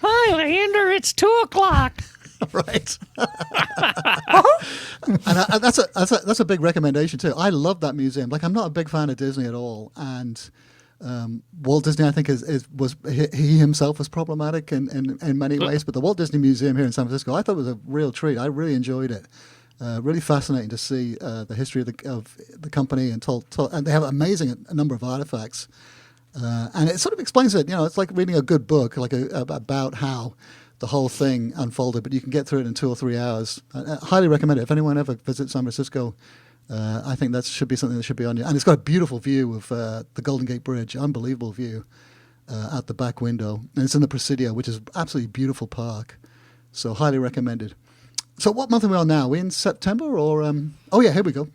Hi, Leander. It's 2:00. Right. And that's a big recommendation too. I love that museum. Like, I'm not a big fan of Disney at all, and Walt Disney, I think, he himself was problematic in many ways. But the Walt Disney Museum here in San Francisco, I thought was a real treat. I really enjoyed it. Really fascinating to see the history of the company and and they have an amazing number of artifacts. And it sort of explains it. It's like reading a good book, like about how the whole thing unfolded, but you can get through it in 2 or 3 hours. I highly recommend it. If anyone ever visits San Francisco, I think that should be something that should be on you. And it's got a beautiful view of the Golden Gate Bridge, unbelievable view out the back window. And it's in the Presidio, which is absolutely beautiful park. So highly recommended. So what month are we on now? Are we in September or... Oh yeah, here we go.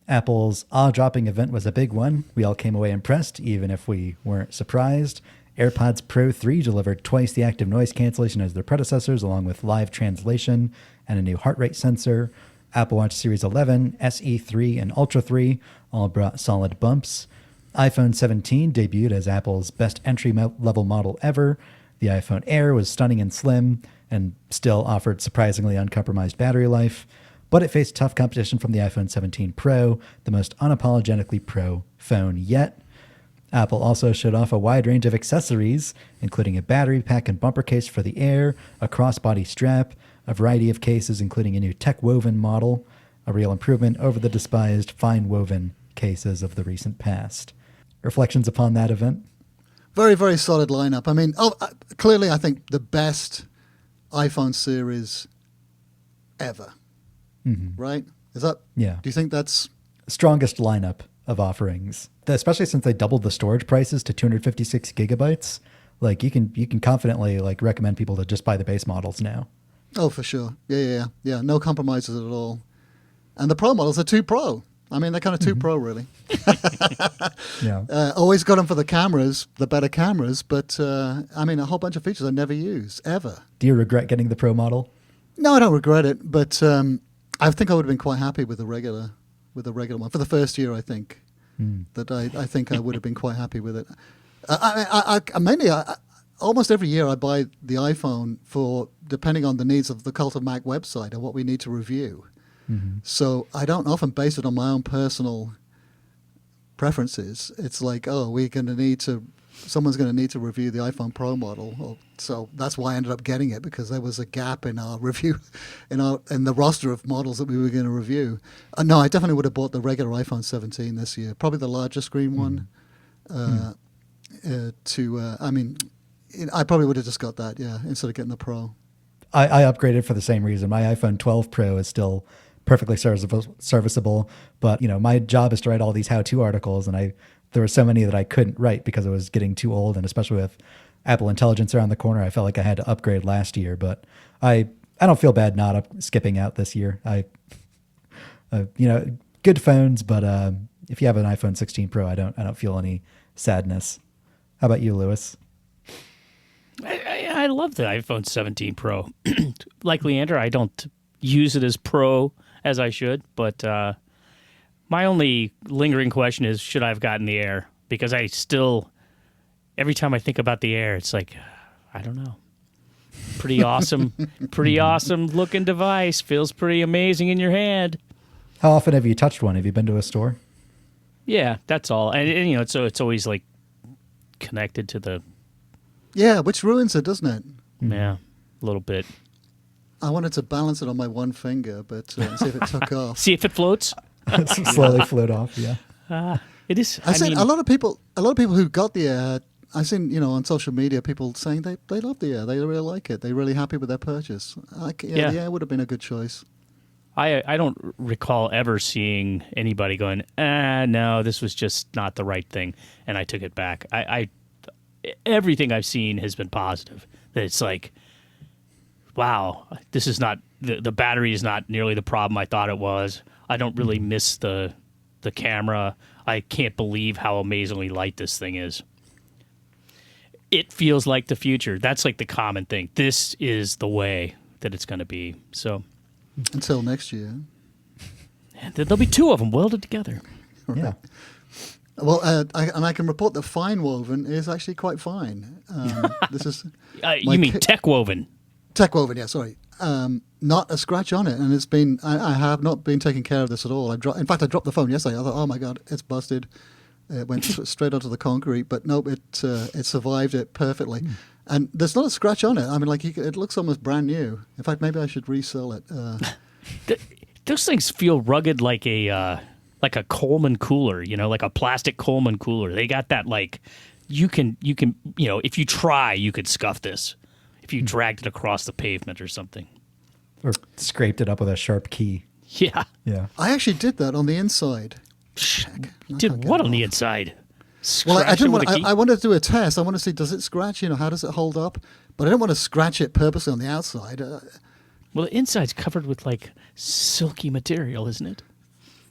Apple's awe-dropping event was a big one. We all came away impressed, even if we weren't surprised. AirPods Pro 3 delivered twice the active noise cancellation as their predecessors, along with live translation and a new heart rate sensor. Apple Watch Series 11, SE 3, and Ultra 3 all brought solid bumps. iPhone 17 debuted as Apple's best entry-level model ever. The iPhone Air was stunning and slim and still offered surprisingly uncompromised battery life, but it faced tough competition from the iPhone 17 Pro, the most unapologetically pro phone yet. Apple also showed off a wide range of accessories, including a battery pack and bumper case for the Air, a crossbody strap, a variety of cases including a new tech-woven model, a real improvement over the despised fine-woven cases of the recent past. Reflections upon that event? Very, very solid lineup. I mean, clearly I think the best iPhone series ever. Mm-hmm. Right? Is that... Yeah. Do you think that's... Strongest lineup of offerings, especially since they doubled the storage prices to 256 gigabytes. Like, you can confidently recommend people to just buy the base models now. Oh, for sure. Yeah. No compromises at all. And the Pro models are 2 Pro. I mean, they're kind of 2 Pro, really. Yeah. Always got them for the cameras, the better cameras, but I mean, a whole bunch of features I never use, ever. Do you regret getting the Pro model? No, I don't regret it, but I think I would have been quite happy with the regular one. For the first year, I think, that I think I would have been quite happy with it. Mainly, almost every year I buy the iPhone depending on the needs of the Cult of Mac website and what we need to review. Mm-hmm. So I don't often base it on my own personal preferences. It's like, someone's going to need to review the iPhone Pro model. So that's why I ended up getting it, because there was a gap in our review, in the roster of models that we were going to review. No, I definitely would have bought the regular iPhone 17 this year, probably the larger screen one. I probably would have just got that, instead of getting the Pro. I upgraded for the same reason. My iPhone 12 Pro is still perfectly serviceable, but my job is to write all these how-to articles, and there were so many that I couldn't write because it was getting too old, and especially with Apple Intelligence around the corner, I felt like I had to upgrade last year. But I don't feel bad not skipping out this year. Good phones, but if you have an iPhone 16 Pro, I don't feel any sadness. How about you, Lewis? I love the iPhone 17 Pro. Like Leander, I don't use it as Pro as I should, but my only lingering question is, should I have gotten the Air? Because I still, every time I think about the Air, it's like, I don't know. Pretty awesome. Pretty awesome looking device. Feels pretty amazing in your hand. How often have you touched one? Have you been to a store? Yeah, that's all. And it's always like connected to the Yeah, which ruins it, doesn't it? yeah, a little bit. I wanted to balance it on my one finger, but see if it took off. See if it floats. Slowly float off. Yeah. It is. I've seen mean, a lot of people who got the Air. I've seen, on social media, people saying they love the Air. They really like it. They're really happy with their purchase. Yeah. The Air would have been a good choice. I don't recall ever seeing anybody going, no, this was just not the right thing, and I took it back. I everything I've seen has been positive. That it's like, wow, this is not the battery is not nearly the problem I thought it was. I don't really miss the camera. I can't believe how amazingly light this thing is. It feels like the future. That's like the common thing. This is the way that it's going to be. So Until next year. and there'll be two of them welded together. Yeah. Well, I can report that fine woven is actually quite fine. This is You mean tech woven? tech woven, yeah, sorry. Not a scratch on it, and it's been. I have not been taking care of this at all. In fact, I dropped the phone yesterday. I thought, oh my god, it's busted. It went straight onto the concrete, but nope, it survived it perfectly. And there's not a scratch on it. I mean, it looks almost brand new. In fact, maybe I should resell it. Those things feel rugged like a Coleman cooler, like a plastic Coleman cooler. They got that you can if you try, you could scuff this if you dragged it across the pavement or something. Or scraped it up with a sharp key. Yeah. Yeah. I actually did that on the inside. Did what on the inside? Well, I Scratch it didn't with want. a key? I wanted to do a test. I want to see, does it scratch? How does it hold up? But I don't want to scratch it purposely on the outside. Well, the inside's covered with silky material, isn't it?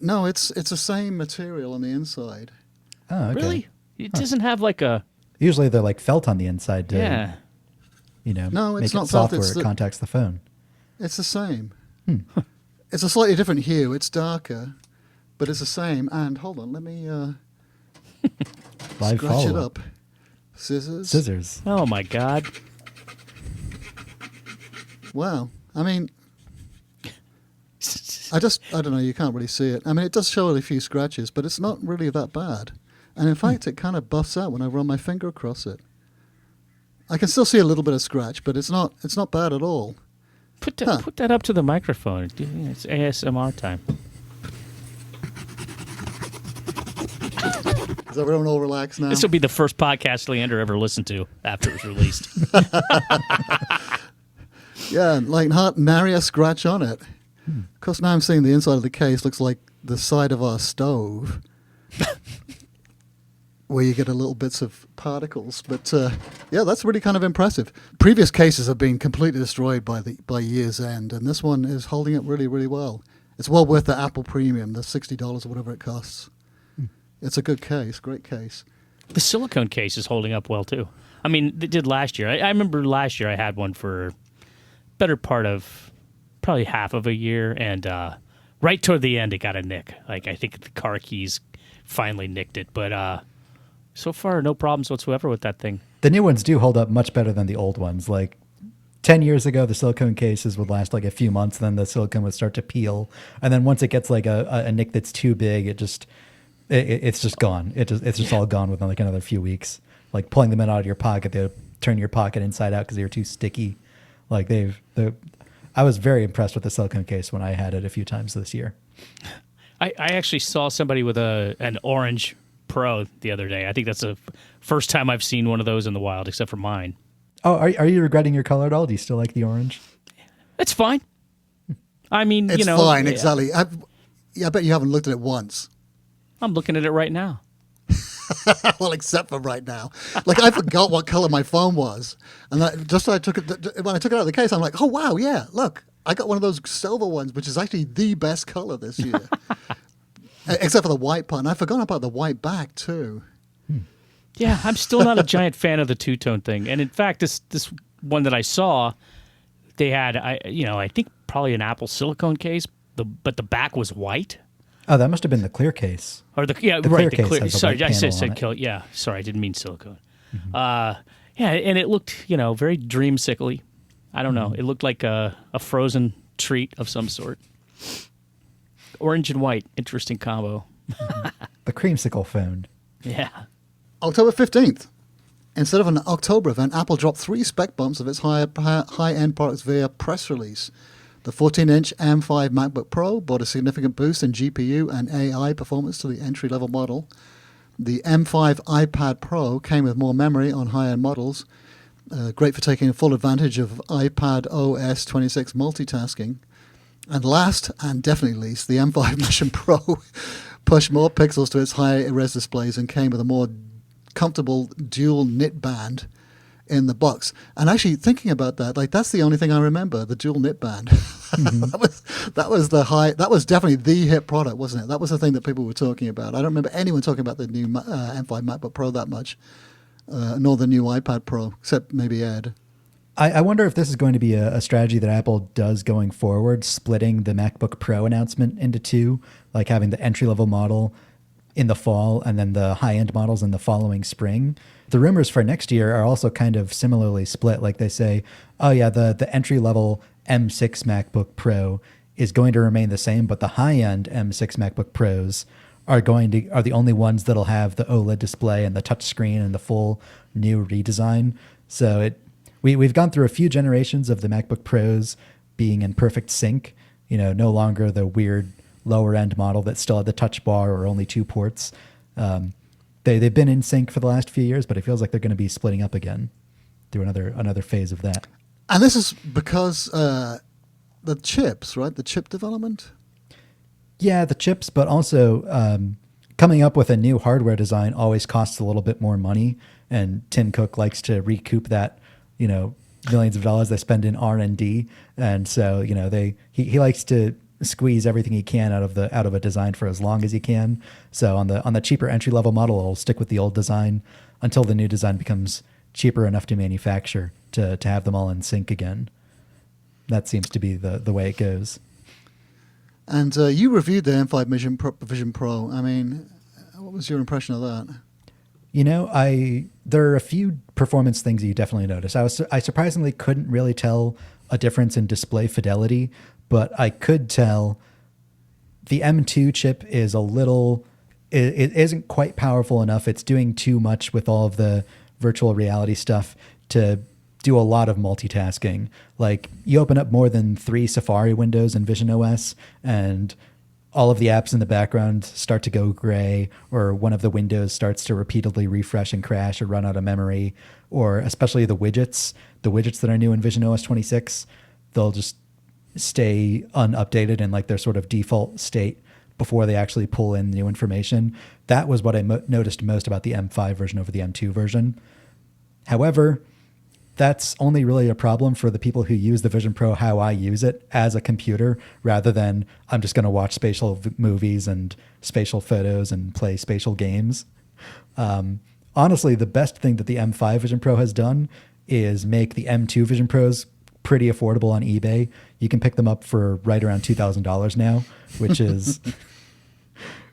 No, it's the same material on the inside. Oh, okay. Really? It doesn't have a Usually they're felt on the inside to, yeah. No, make it's it not soft felt, where it contacts the phone. It's the same. It's a slightly different hue. It's darker, but it's the same. And hold on, let me Live scratch it follow-up. up. Scissors. Oh my God. Wow. I mean, I don't know. You can't really see it. I mean, it does show a few scratches, but it's not really that bad. And in fact, it kind of buffs out when I run my finger across it. I can still see a little bit of scratch, but it's not bad at all. Put that up to the microphone. It's ASMR time. Is everyone all relaxed now? This will be the first podcast Leander ever listened to after it was released. Yeah, nary a scratch on it. Of course, now I'm seeing the inside of the case looks like the side of our stove, where you get a little bits of particles. But yeah, that's really kind of impressive. Previous cases have been completely destroyed by year's end, and this one is holding up really, really well. It's well worth the Apple Premium, the $60 or whatever it costs. It's a good case, great case. The silicone case is holding up well, too. I mean, they did last year. I remember last year I had one for better part of probably half of a year, and right toward the end it got a nick. I think the car keys finally nicked it, but so far no problems whatsoever with that thing. The new ones do hold up much better than the old ones. 10 years ago, the silicone cases would last a few months, then the silicone would start to peel, and then once it gets a nick that's too big, it's just gone. It's just all gone within another few weeks. Pulling them out of your pocket, they turn your pocket inside out because they were too sticky. I was very impressed with the silicone case when I had it a few times this year. I actually saw somebody with an orange Pro the other day. I think that's the first time I've seen one of those in the wild, except for mine. Oh, are you regretting your color at all? Do you still like the orange? It's fine. I mean, It's fine, exactly. I bet you haven't looked at it once. I'm looking at it right now. Well, except for right now. I forgot what color my phone was. And when I took it out of the case, I'm like, oh, wow, yeah, look. I got one of those silver ones, which is actually the best color this year. Except for the white part. And I forgot about the white back, too. Yeah, I'm still not a giant fan of the two-tone thing. And in fact, this one that I saw, they had, I think probably an Apple silicone case, but the back was white. Oh, that must have been the clear case. Or the clear case has a sorry, white I said panel on it. clear. Yeah, sorry, I didn't mean silicone. Yeah, and it looked, very dreamsickly. I don't know. It looked like a frozen treat of some sort. Orange and white, interesting combo. The creamsicle phone. Yeah. October 15th. Instead of an October event, Apple dropped 3 spec bumps of its high-end products via press release. The 14-inch M5 MacBook Pro brought a significant boost in GPU and AI performance to the entry-level model. The M5 iPad Pro came with more memory on high-end models, great for taking full advantage of iPad OS 26 multitasking. And last, and definitely least, the M5 Mission Pro pushed more pixels to its high-res displays and came with a more comfortable dual knit band in the box. And actually thinking about that, like that's the only thing I remember, the dual knit band. that was definitely the hit product, wasn't it? That was the thing that people were talking about. I don't remember anyone talking about the new M5 MacBook Pro that much, nor the new iPad Pro, except maybe Ed. I wonder if this is going to be a strategy that Apple does going forward, splitting the MacBook Pro announcement into 2, like having the entry-level model in the fall and then the high-end models in the following spring. The rumors for next year are also kind of similarly split. Like they say, oh yeah, the entry-level M6 MacBook Pro is going to remain the same, but the high-end M6 MacBook Pros are the only ones that'll have the OLED display and the touch screen and the full new redesign. So we've gone through a few generations of the MacBook Pros being in perfect sync, no longer the weird lower end model that still had the touch bar or only 2 ports. They've been in sync for the last few years, but it feels like they're going to be splitting up again through another phase of that. And this is because the chips, right? The chip development? Yeah, the chips, but also coming up with a new hardware design always costs a little bit more money, and Tim Cook likes to recoup that, millions of dollars they spend in R&D, and so he likes to squeeze everything he can out of a design for as long as he can. So on the cheaper entry level model, I'll stick with the old design until the new design becomes cheaper enough to manufacture to have them all in sync again. That seems to be the way it goes. And you reviewed the M5 Vision Pro. I mean, what was your impression of that? There are a few performance things that you definitely notice. I surprisingly couldn't really tell a difference in display fidelity, but I could tell the M2 chip is it isn't quite powerful enough. It's doing too much with all of the virtual reality stuff to do a lot of multitasking. Like you open up more than 3 Safari windows in Vision OS and all of the apps in the background start to go gray, or one of the windows starts to repeatedly refresh and crash or run out of memory, or especially the widgets that are new in Vision OS 26, they'll just stay unupdated in like their sort of default state before they actually pull in new information. That was what I noticed most about the M5 version over the M2 version. However, that's only really a problem for the people who use the Vision Pro how I use it, as a computer, rather than I'm just going to watch spatial movies and spatial photos and play spatial games. Honestly, the best thing that the M5 Vision Pro has done is make the M2 Vision Pros pretty affordable on eBay. You can pick them up for right around $2,000 now, which is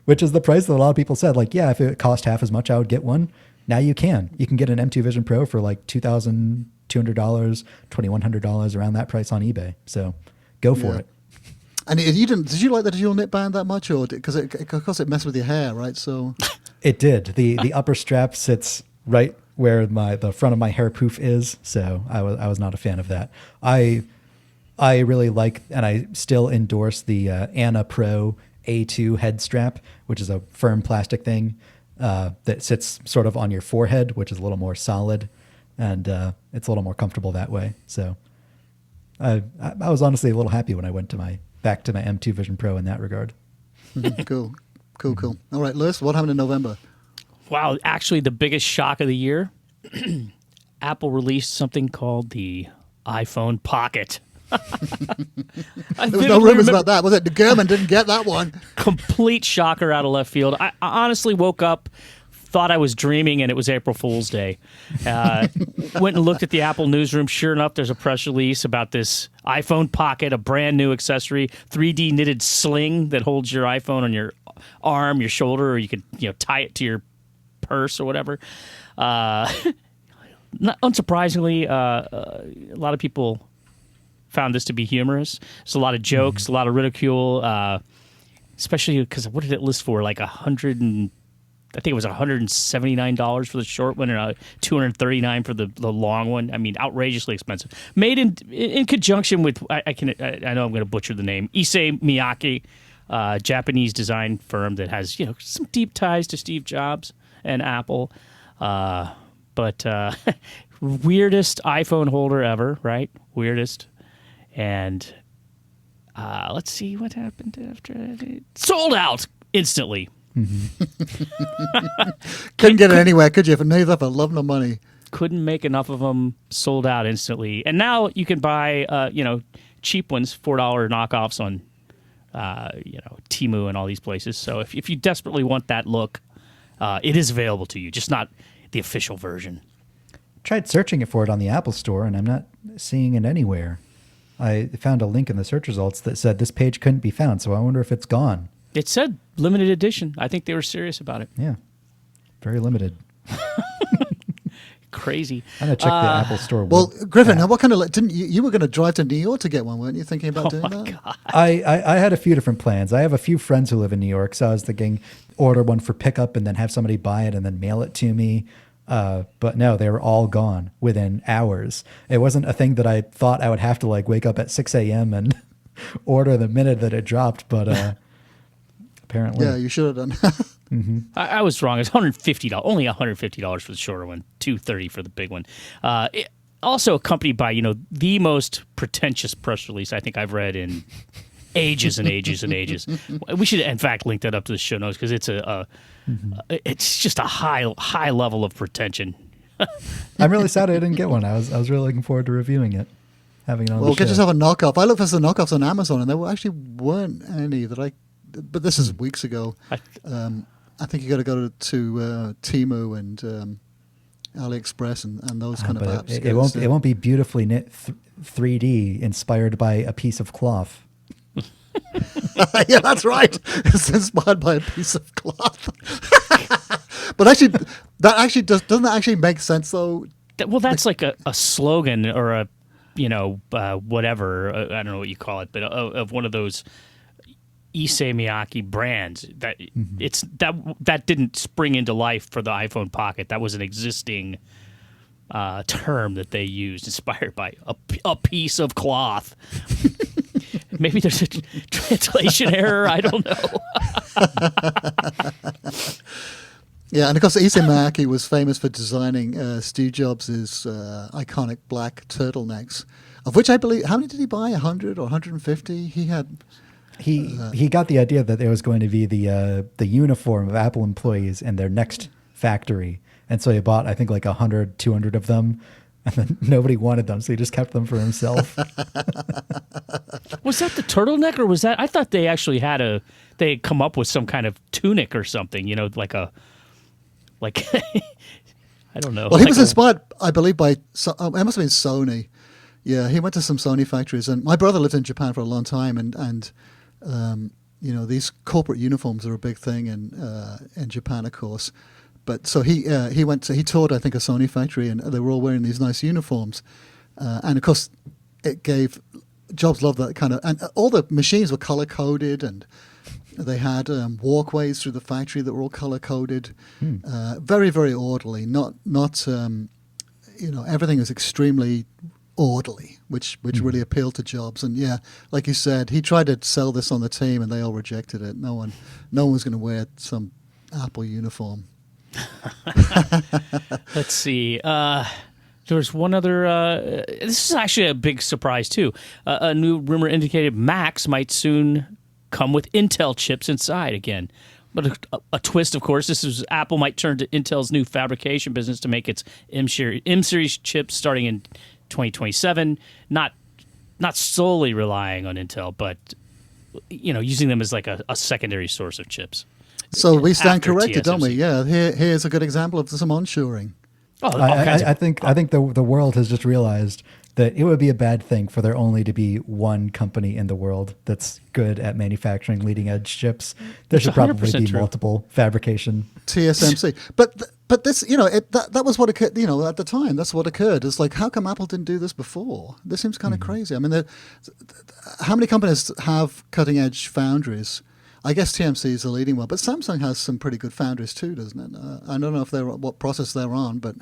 the price that a lot of people said, like, yeah, if it cost half as much, I would get one. Now you can get an M2 Vision Pro for like $2,200, $2,100, around that price on eBay. So go for it. And did you like the dual knit band that much, or because it messed with your hair, right? So it did. The upper strap sits right where the front of my hair poof is, so I was not a fan of that. I really like, and I still endorse the Anna Pro A2 head strap, which is a firm plastic thing that sits sort of on your forehead, which is a little more solid, and it's a little more comfortable that way. So I was honestly a little happy when I went back to my M2 Vision Pro in that regard. Cool. All right, Lewis, what happened in November? Wow, actually the biggest shock of the year, Apple released something called the iPhone Pocket. There was no rumors about that, was it? The Gurman didn't get that one. Complete shocker out of left field. I honestly woke up, thought I was dreaming, and it was April Fool's Day. Went and looked at the Apple newsroom. Sure enough, there's a press release about this iPhone Pocket, a brand new accessory, 3D knitted sling that holds your iPhone on your arm, your shoulder, or you could tie it to your purse or whatever. Not unsurprisingly, a lot of people found this to be humorous. There's a lot of jokes, a lot of ridicule, especially because what did it list for? Like I think it was $179 for the short one and $239 for the long one. I mean, outrageously expensive. Made in conjunction with I know I'm going to butcher the name, Issei Miyake, Japanese design firm that has some deep ties to Steve Jobs and Apple. But weirdest iPhone holder ever, right? Weirdest. And let's see what happened after it. Sold out instantly. Couldn't get it anywhere, could you? For neither for love nor money. Couldn't make enough of them. Sold out instantly. And now you can buy, cheap ones, $4 knockoffs on, Temu and all these places. So if you desperately want that look, it is available to you, just not the official version. Tried searching for it on the Apple Store, and I'm not seeing it anywhere. I found a link in the search results that said this page couldn't be found, so I wonder if it's gone. It said limited edition. I think they were serious about it. Yeah, very limited. Crazy. I'm gonna check the Apple Store. Well, Griffin, what kind of didn't you were going to drive to New York to get one, weren't you? Thinking about doing that? God. I had a few different plans. I have a few friends who live in New York, so I was thinking order one for pickup and then have somebody buy it and then mail it to me. But no, they were all gone within hours. It wasn't a thing that I thought I would have to wake up at 6 a.m. and order the minute that it dropped, but apparently. Yeah, you should have done. I was wrong. It's $150. Only $150 for the shorter one, $230 for the big one. Also accompanied by the most pretentious press release I think I've read in ages and ages and ages. We should in fact link that up to the show notes because it's it's just a high level of pretension. I'm really sad I didn't get one. I was really looking forward to reviewing it, having it on the show. Get yourself a knockoff. I looked for some knockoffs on Amazon, and there actually weren't any that but this is weeks ago. I think you got to go to Temu and AliExpress and those kind of apps. It won't be beautifully knit 3D inspired by a piece of cloth. Yeah, that's right. It's inspired by a piece of cloth. But actually, doesn't that actually make sense though? Well, that's like a slogan or a whatever I don't know what you call it, but of one of those Issei Miyake brands that it's that didn't spring into life for the iPhone Pocket. That was an existing term that they used, inspired by a piece of cloth. Maybe there's a translation error. I don't know. Yeah, and of course, Issei Miyake was famous for designing Steve Jobs' iconic black turtlenecks, of which I believe, how many did he buy? 100 or 150? He had. He got the idea that there was going to be the uniform of Apple employees in their next factory, and so he bought I think 100, 200 of them. And then nobody wanted them, so he just kept them for himself. Was that the turtleneck, or was that? I thought they actually they had come up with some kind of tunic or something. I don't know. Well, he was inspired, I believe, by it must have been Sony. Yeah, he went to some Sony factories, and my brother lived in Japan for a long time, and these corporate uniforms are a big thing in Japan, of course. But so he toured, I think, a Sony factory, and they were all wearing these nice uniforms. And of course, Jobs loved that kind of, and all the machines were color coded, and they had walkways through the factory that were all color coded. Very, very orderly. Not everything was extremely orderly, which really appealed to Jobs. And yeah, like you said, he tried to sell this on the team, and they all rejected it. No one was going to wear some Apple uniform. Let's see. There was one other. This is actually a big surprise too. A new rumor indicated Macs might soon come with Intel chips inside again. But a twist, of course. This is Apple might turn to Intel's new fabrication business to make its M series chips starting in 2027. Not solely relying on Intel, but using them as like a secondary source of chips. So we stand After corrected, don't we? TSMC. Yeah. Here's a good example of some onshoring. Oh, all kinds of- I think the world has just realized that it would be a bad thing for there only to be one company in the world that's good at manufacturing leading edge chips. There should probably be multiple fabrication. TSMC. But this, that was what occurred, at the time. That's what occurred. It's like, how come Apple didn't do this before? This seems kind of crazy. I mean, how many companies have cutting edge foundries? I guess TMC is the leading one, but Samsung has some pretty good foundries too, doesn't it? I don't know if what process they're on, but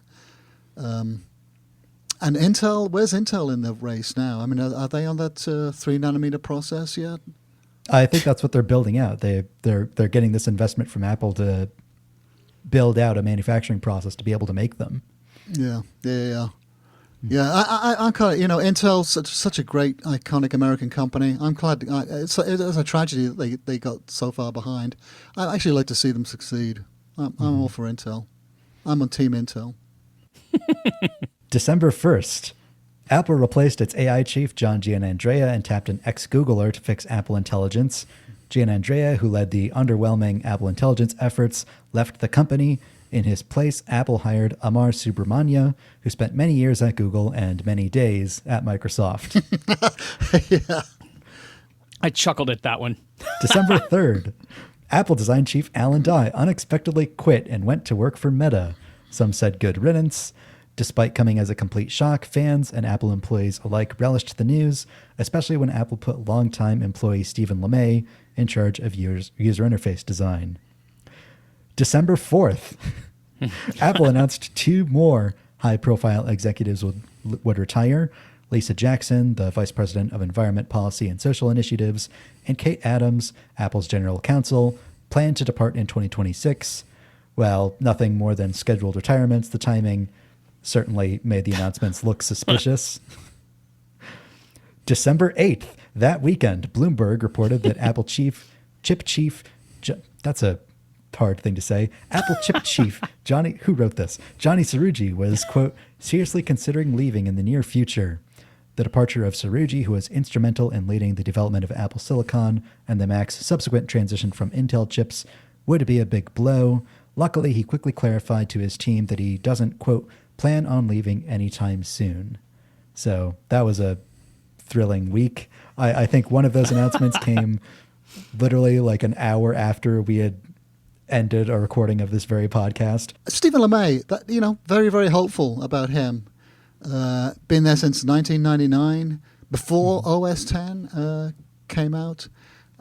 and Intel, where's Intel in the race now? I mean, are they on that 3 nanometer process yet? I think that's what they're building out. They're getting this investment from Apple to build out a manufacturing process to be able to make them. Yeah. I'm kind of, Intel's such a great, iconic American company. I'm glad. It's a tragedy that they got so far behind. I actually like to see them succeed. I'm all for Intel. I'm on Team Intel. December 1st, Apple replaced its AI chief, John Giannandrea, and tapped an ex-Googler to fix Apple Intelligence. Giannandrea, who led the underwhelming Apple Intelligence efforts, left the company. In his place, Apple hired Amar Subramanya, who spent many years at Google and many days at Microsoft. Yeah. I chuckled at that one. December 3rd, Apple design chief Alan Dye unexpectedly quit and went to work for Meta. Some said good riddance. Despite coming as a complete shock, fans and Apple employees alike relished the news, especially when Apple put longtime employee Stephen LeMay in charge of user interface design. December 4th, Apple announced 2 more high-profile executives would retire. Lisa Jackson, the Vice President of Environment Policy and Social Initiatives, and Kate Adams, Apple's General Counsel, plan to depart in 2026. Well, nothing more than scheduled retirements. The timing certainly made the announcements look suspicious. December 8th, that weekend, Bloomberg reported that Apple chip chief, that's a hard thing to say, Apple chip chief, Johnny Srouji was, quote, seriously considering leaving in the near future. The departure of Srouji, who was instrumental in leading the development of Apple Silicon and the Mac's subsequent transition from Intel chips, would be a big blow. Luckily, he quickly clarified to his team that he doesn't, quote, plan on leaving anytime soon. So that was a thrilling week. I think one of those announcements came literally like an hour after we had ended a recording of this very podcast. Stephen LeMay, very, very hopeful about him. Been there since 1999, before OS 10 came out,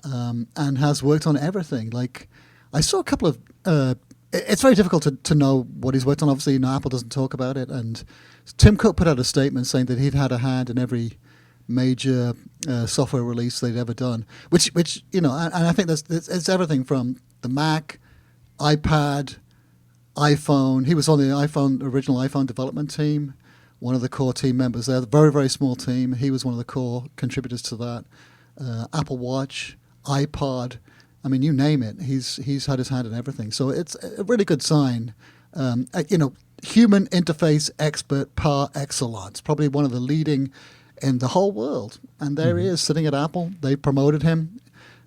and has worked on everything. Like, I saw a couple of... it's very difficult to know what he's worked on. Obviously, Apple doesn't talk about it. And Tim Cook put out a statement saying that he'd had a hand in every major software release they'd ever done. Which and I think it's everything from the Mac, iPad, iPhone. He was on the original iPhone development team, one of the core team members there. Very, very small team. He was one of the core contributors to that. Apple Watch, iPod. I mean, you name it. He's had his hand in everything. So it's a really good sign. Human interface expert par excellence, probably one of the leading in the whole world. And there he is sitting at Apple. They promoted him.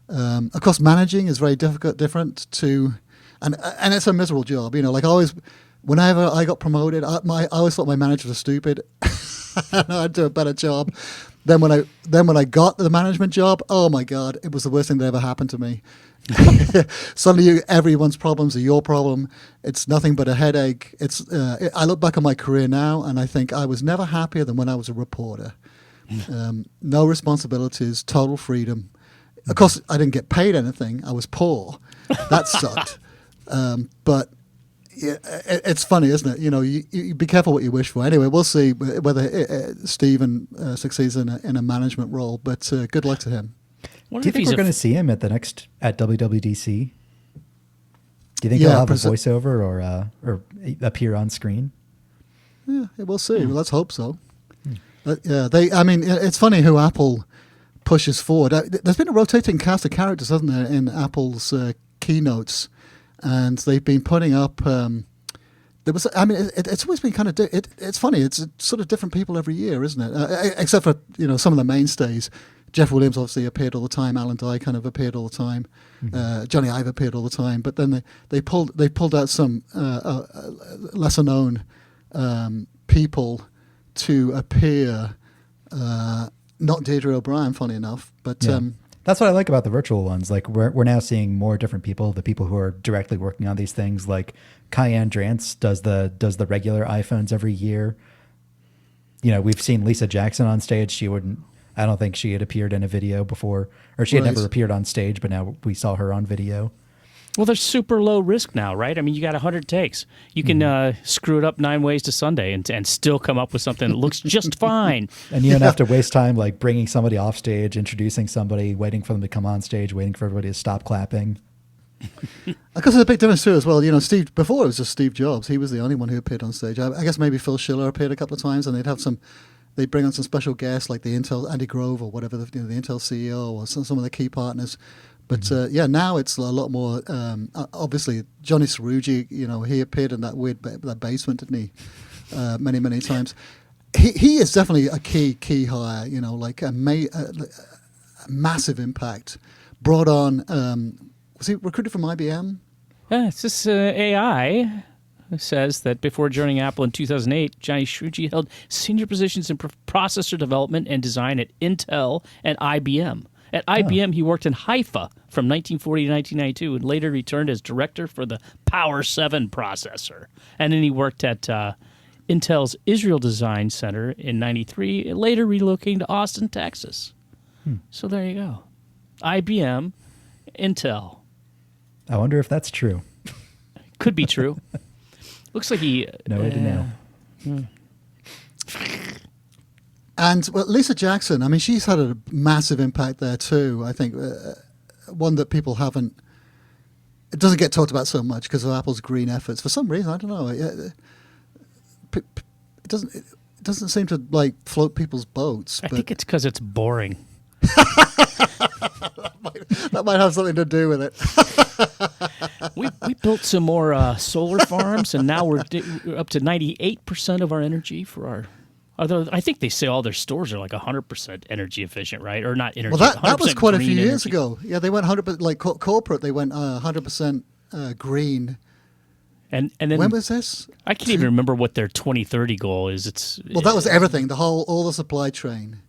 Of course, managing is very different to, and it's a miserable job. Whenever I got promoted, I always thought my managers were stupid. I'd do a better job. Then when I got the management job, oh my God, it was the worst thing that ever happened to me. Suddenly, everyone's problems are your problem. It's nothing but a headache. I look back on my career now, and I think I was never happier than when I was a reporter. No responsibilities, total freedom. Of course, I didn't get paid anything. I was poor. That sucked. But yeah, it's funny, isn't it? You be careful what you wish for. Anyway, we'll see whether Stephen succeeds in a management role. But good luck to him. Do you think we're going to see him at WWDC? Do you think he'll have a voiceover or appear on screen? Yeah, we'll see. Well, let's hope so. It's funny who Apple pushes forward. There's been a rotating cast of characters, hasn't there, in Apple's keynotes, and they've been putting up. It's always been kind of. It's funny. It's sort of different people every year, isn't it? Except for some of the mainstays. Jeff Williams obviously appeared all the time. Alan Dye kind of appeared all the time. Johnny Ive appeared all the time. But then they pulled out some lesser known people to appear Not Deirdre O'Brien, funny enough, but Yeah. That's what I like about the virtual ones. Like we're now seeing more different people, the people who are directly working on these things. Like Kyan Drance does the regular iPhones every year. You know, we've seen Lisa Jackson on stage. I don't think she had appeared in a video before, or she had Right. never appeared on stage, but now we saw her on video. Well, they're super low risk now, right? I mean, you got 100 takes. You can screw it up 9 ways to Sunday and still come up with something that looks just fine. And you don't have to waste time like bringing somebody off stage, introducing somebody, waiting for them to come on stage, waiting for everybody to stop clapping. Because there's a big difference too as well. You know, before it was just Steve Jobs. He was the only one who appeared on stage. I guess maybe Phil Schiller appeared a couple of times, and they'd bring on some special guests like the Intel, Andy Grove or whatever, the Intel CEO or some of the key partners. But now it's a lot more. Obviously, Johnny Cerrugi, you know, he appeared in that weird that basement, didn't he? Many times. He is definitely a key hire. You know, like a massive impact. Brought on. Was he recruited from IBM? It's this AI says that before joining Apple in 2008, Johnny Cerrugi held senior positions in processor development and design at Intel and IBM. At IBM, he worked in Haifa from 1940 to 1992 and later returned as director for the Power 7 processor. And then he worked at Intel's Israel Design Center in 93, later relocating to Austin, Texas. So there you go. IBM, Intel. I wonder if that's true. Could be true. Looks like he... No way to know. And Lisa Jackson, I mean, she's had a massive impact there too. I think one that people haven't. It doesn't get talked about so much because of Apple's green efforts. For some reason, I don't know. It doesn't seem to like float people's boats. I think it's because it's boring. That might have something to do with it. We built some more solar farms, and now we're up to 98% of our energy for our. Although I think they say all their stores are like 100% energy efficient, right? Or not energy. Well, that was 100% quite a few green years energy. ago. Yeah, they went 100%. Like corporate, they went 100% green. And then When was this? I can't even remember what their 2030 goal is. It's Well, that was everything. All the supply chain.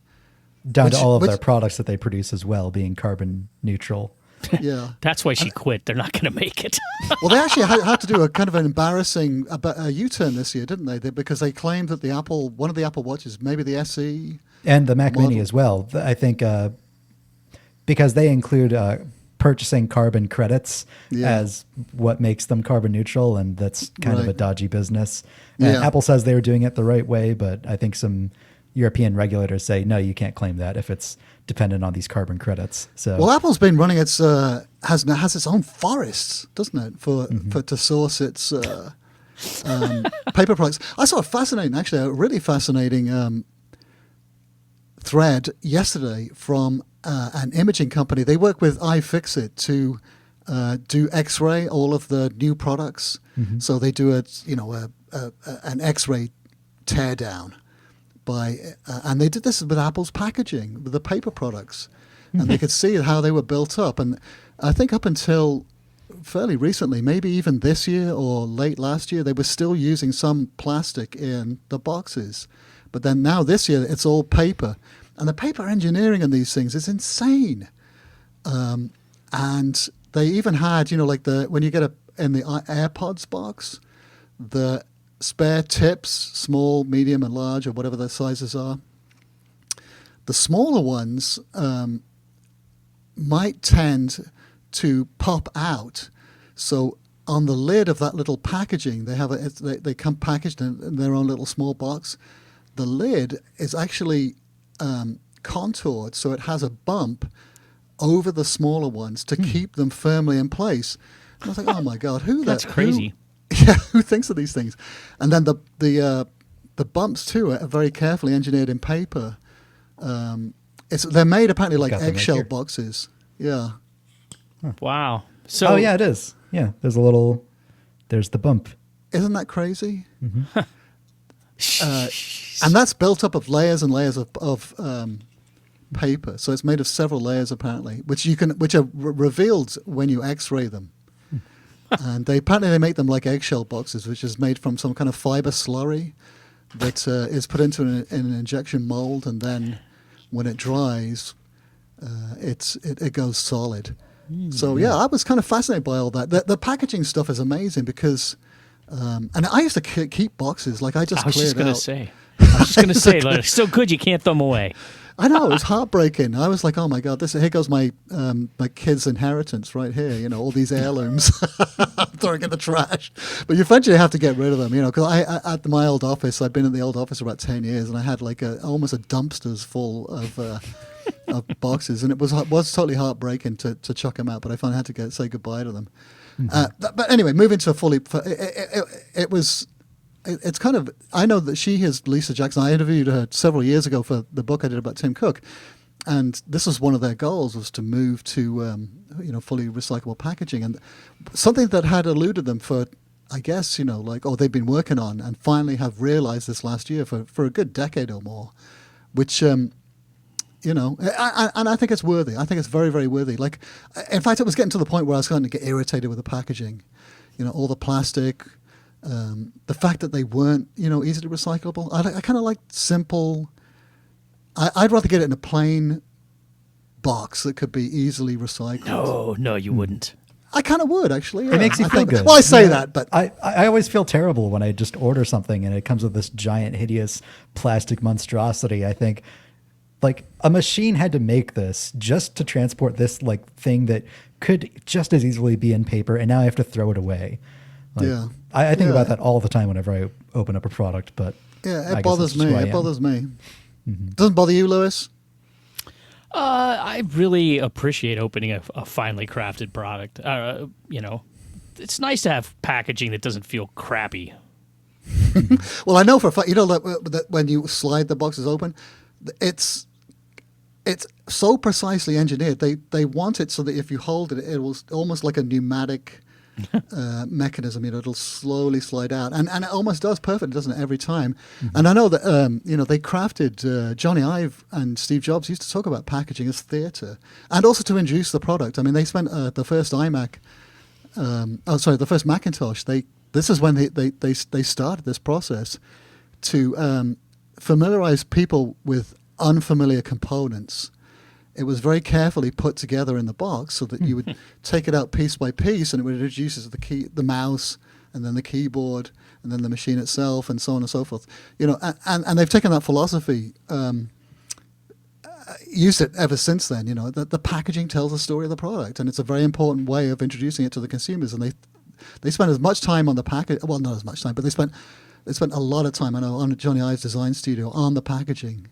Down to all of their products that they produce as well, being carbon neutral. Yeah. That's why she quit. They're not going to make it. Well, they actually had to do a kind of an embarrassing U-turn this year, didn't they? Because they claimed that one of the Apple Watches, maybe the SE, And the Mac Mini model. as well. I think because they include purchasing carbon credits Yeah. as what makes them carbon neutral, and that's kind of a Right. dodgy business. And Yeah. Apple says they were doing it the right way, but I think some European regulators say, no, you can't claim that if it's dependent on these carbon credits. So Well, Apple's been running its has its own forests, doesn't it, for to source its paper products. I saw a really fascinating thread yesterday from an imaging company. They work with iFixit to do X-ray all of the new products. So they do an X-ray teardown and they did this with Apple's packaging, with the paper products, and they could see how they were built up. And I think up until fairly recently, maybe even this year or late last year, they were still using some plastic in the boxes. But then now this year, it's all paper. And the paper engineering on these things is insane. And they even had, when you get in the AirPods box, the spare tips, small, medium, and large, or whatever their sizes are. The smaller ones might tend to pop out. So on the lid of that little packaging, they come packaged in their own little small box. The lid is actually contoured, so it has a bump over the smaller ones to keep them firmly in place. And I was like, oh my God, That's crazy. Who thinks of these things? And then the bumps too are very carefully engineered in paper. They're made apparently like Got them right eggshell here. boxes. Yeah. Wow. So oh yeah, it is. Yeah, there's the bump. Isn't that crazy? And that's built up of layers and layers of paper. So it's made of several layers apparently, which are revealed when you X-ray them. And they make them like eggshell boxes, which is made from some kind of fiber slurry. that is put into an injection mold, and then when it dries, it goes solid. So yeah, I was kind of fascinated by all that. The packaging stuff is amazing because, and I used to keep boxes. Like I was just going to say, like, it's so good you can't throw them away. I know, it was heartbreaking. I was like, oh my God, here goes my my kid's inheritance right here. You know, all these heirlooms. I'm throwing in the trash. But you eventually have to get rid of them, you know, because at my old office, I'd been in the old office for about 10 years, and I had like almost a dumpsters full of boxes, and it was totally heartbreaking to chuck them out, but I finally had to say goodbye to them. But anyway, moving to it was... It's kind of, I know that she is Lisa Jackson. I interviewed her several years ago for the book I did about Tim Cook. And this was one of their goals, was to move to, fully recyclable packaging. And something that had eluded them for, I guess, they've been working on and finally have realized this last year for a good decade or more, which, and I think it's worthy. I think it's very, very worthy. Like, in fact, it was getting to the point where I was starting to get irritated with the packaging, all the plastic, the fact that they weren't, easily recyclable. I kind of like simple. I'd rather get it in a plain box that could be easily recycled. No, you wouldn't. I kind of would, actually. It makes you feel good. Well, I say that, but I always feel terrible when I just order something and it comes with this giant, hideous plastic monstrosity. I think, like, a machine had to make this just to transport this thing that could just as easily be in paper, and now I have to throw it away. Yeah. I think about that all the time whenever I open up a product, but yeah, it bothers me. It bothers me. Mm-hmm. Doesn't bother you, Lewis? I really appreciate opening a finely crafted product. It's nice to have packaging that doesn't feel crappy. Well, I know for a fact, that when you slide the boxes open, it's so precisely engineered. They want it so that if you hold it, it will almost like a pneumatic mechanism. It'll slowly slide out, and it almost does perfect, doesn't it, every time? Mm-hmm. And I know that they crafted Johnny Ive and Steve Jobs used to talk about packaging as theatre, and also to introduce the product. I mean, they spent the first iMac, the first Macintosh. This is when they started this process to familiarize people with unfamiliar components. It was very carefully put together in the box so that you would take it out piece by piece, and it would introduce the mouse, and then the keyboard, and then the machine itself, and so on and so forth. And they've taken that philosophy, used it ever since then. That the packaging tells the story of the product, and it's a very important way of introducing it to the consumers. And they spent as much time on the package. Well, not as much time, but they spent a lot of time, I know, on Johnny Ive's design studio on the packaging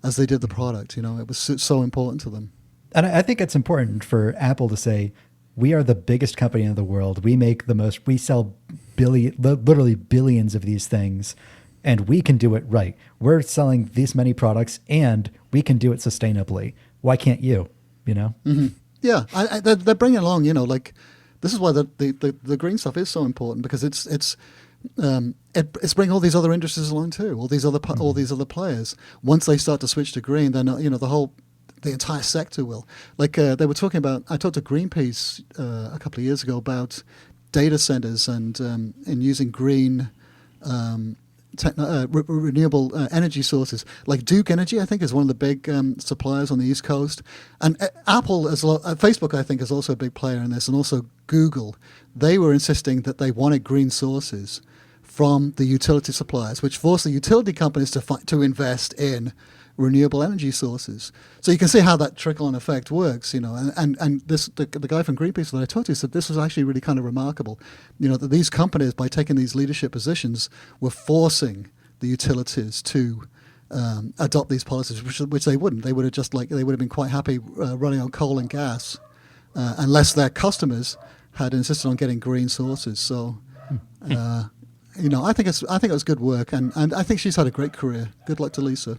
as they did the product. It was so important to them. And I think it's important for Apple to say, we are the biggest company in the world. We sell literally billions of these things, and we can do it right. We're selling these many products, and we can do it sustainably. Why can't you? Mm-hmm. Yeah, they're bringing along, this is why the green stuff is so important, because it's bringing all these other industries along too. All these other players. Once they start to switch to green, then the entire sector will. They were talking about. I talked to Greenpeace a couple of years ago about data centers and using green renewable energy sources. Like Duke Energy, I think, is one of the big suppliers on the East Coast, and Apple, Facebook, I think, is also a big player in this, and also Google. They were insisting that they wanted green sources from the utility suppliers, which forced the utility companies to invest in renewable energy sources. So you can see how that trickle-on effect works, and the guy from Greenpeace that I talked to said this was actually really kind of remarkable, that these companies, by taking these leadership positions, were forcing the utilities to adopt these policies, which they wouldn't. They would have been quite happy running on coal and gas, unless their customers had insisted on getting green sources. So, I think it was good work, and I think she's had a great career. Good luck to Lisa.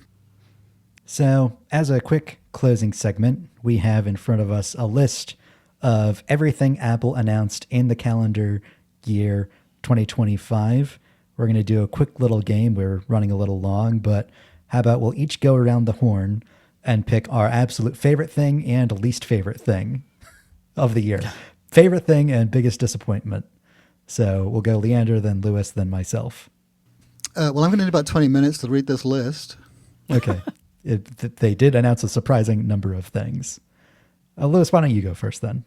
So, as a quick closing segment, we have in front of us a list of everything Apple announced in the calendar year 2025. We're going to do a quick little game. We're running a little long, but how about we'll each go around the horn and pick our absolute favorite thing and least favorite thing of the year. Favorite thing and biggest disappointment. So we'll go Leander, then Lewis, then myself. Well, I'm going to need about 20 minutes to read this list. Okay. They did announce a surprising number of things. Lewis, why don't you go first then?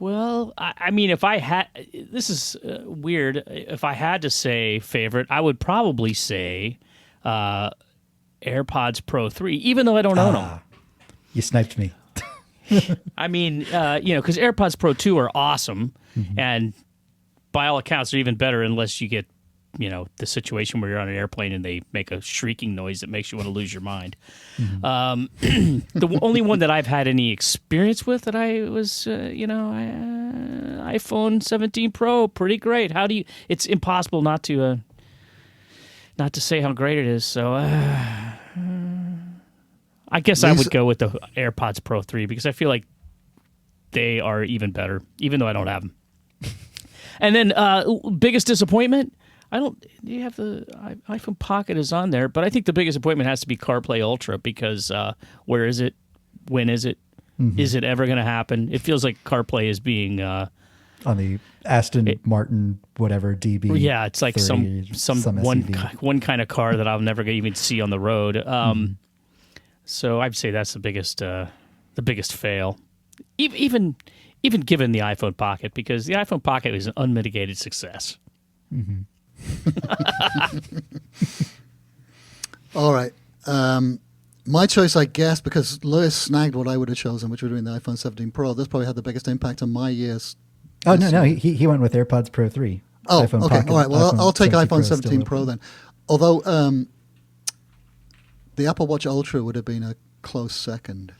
Well, I mean, if I had, this is weird. If I had to say favorite, I would probably say AirPods Pro 3, even though I don't own them. You sniped me. I mean, because AirPods Pro 2 are awesome, and by all accounts, they're even better unless you get, the situation where you're on an airplane and they make a shrieking noise that makes you want to lose your mind. The only one that I've had any experience with that I was, iPhone 17 Pro, pretty great. It's impossible not to say how great it is. So I guess I would go with the AirPods Pro 3 because I feel like they are even better, even though I don't have them. And then biggest disappointment, you have the iPhone Pocket is on there, but I think the biggest appointment has to be CarPlay Ultra because where is it? When is it? Is it ever going to happen? It feels like CarPlay is being on the Aston Martin whatever DB. Yeah, it's like 30, some one kind of car that I'll never even see on the road. So I'd say that's the biggest fail. Even given the iPhone Pocket, because the iPhone Pocket is an unmitigated success. All right. My choice, I guess, because Lewis snagged what I would have chosen, which would have been the iPhone 17 Pro. This probably had the biggest impact on my years. Oh, no. He went with AirPods Pro 3. Oh, iPhone okay. Pocket, All right. Well, I'll take iPhone 17 Pro Pro then. Although the Apple Watch Ultra would have been a close second.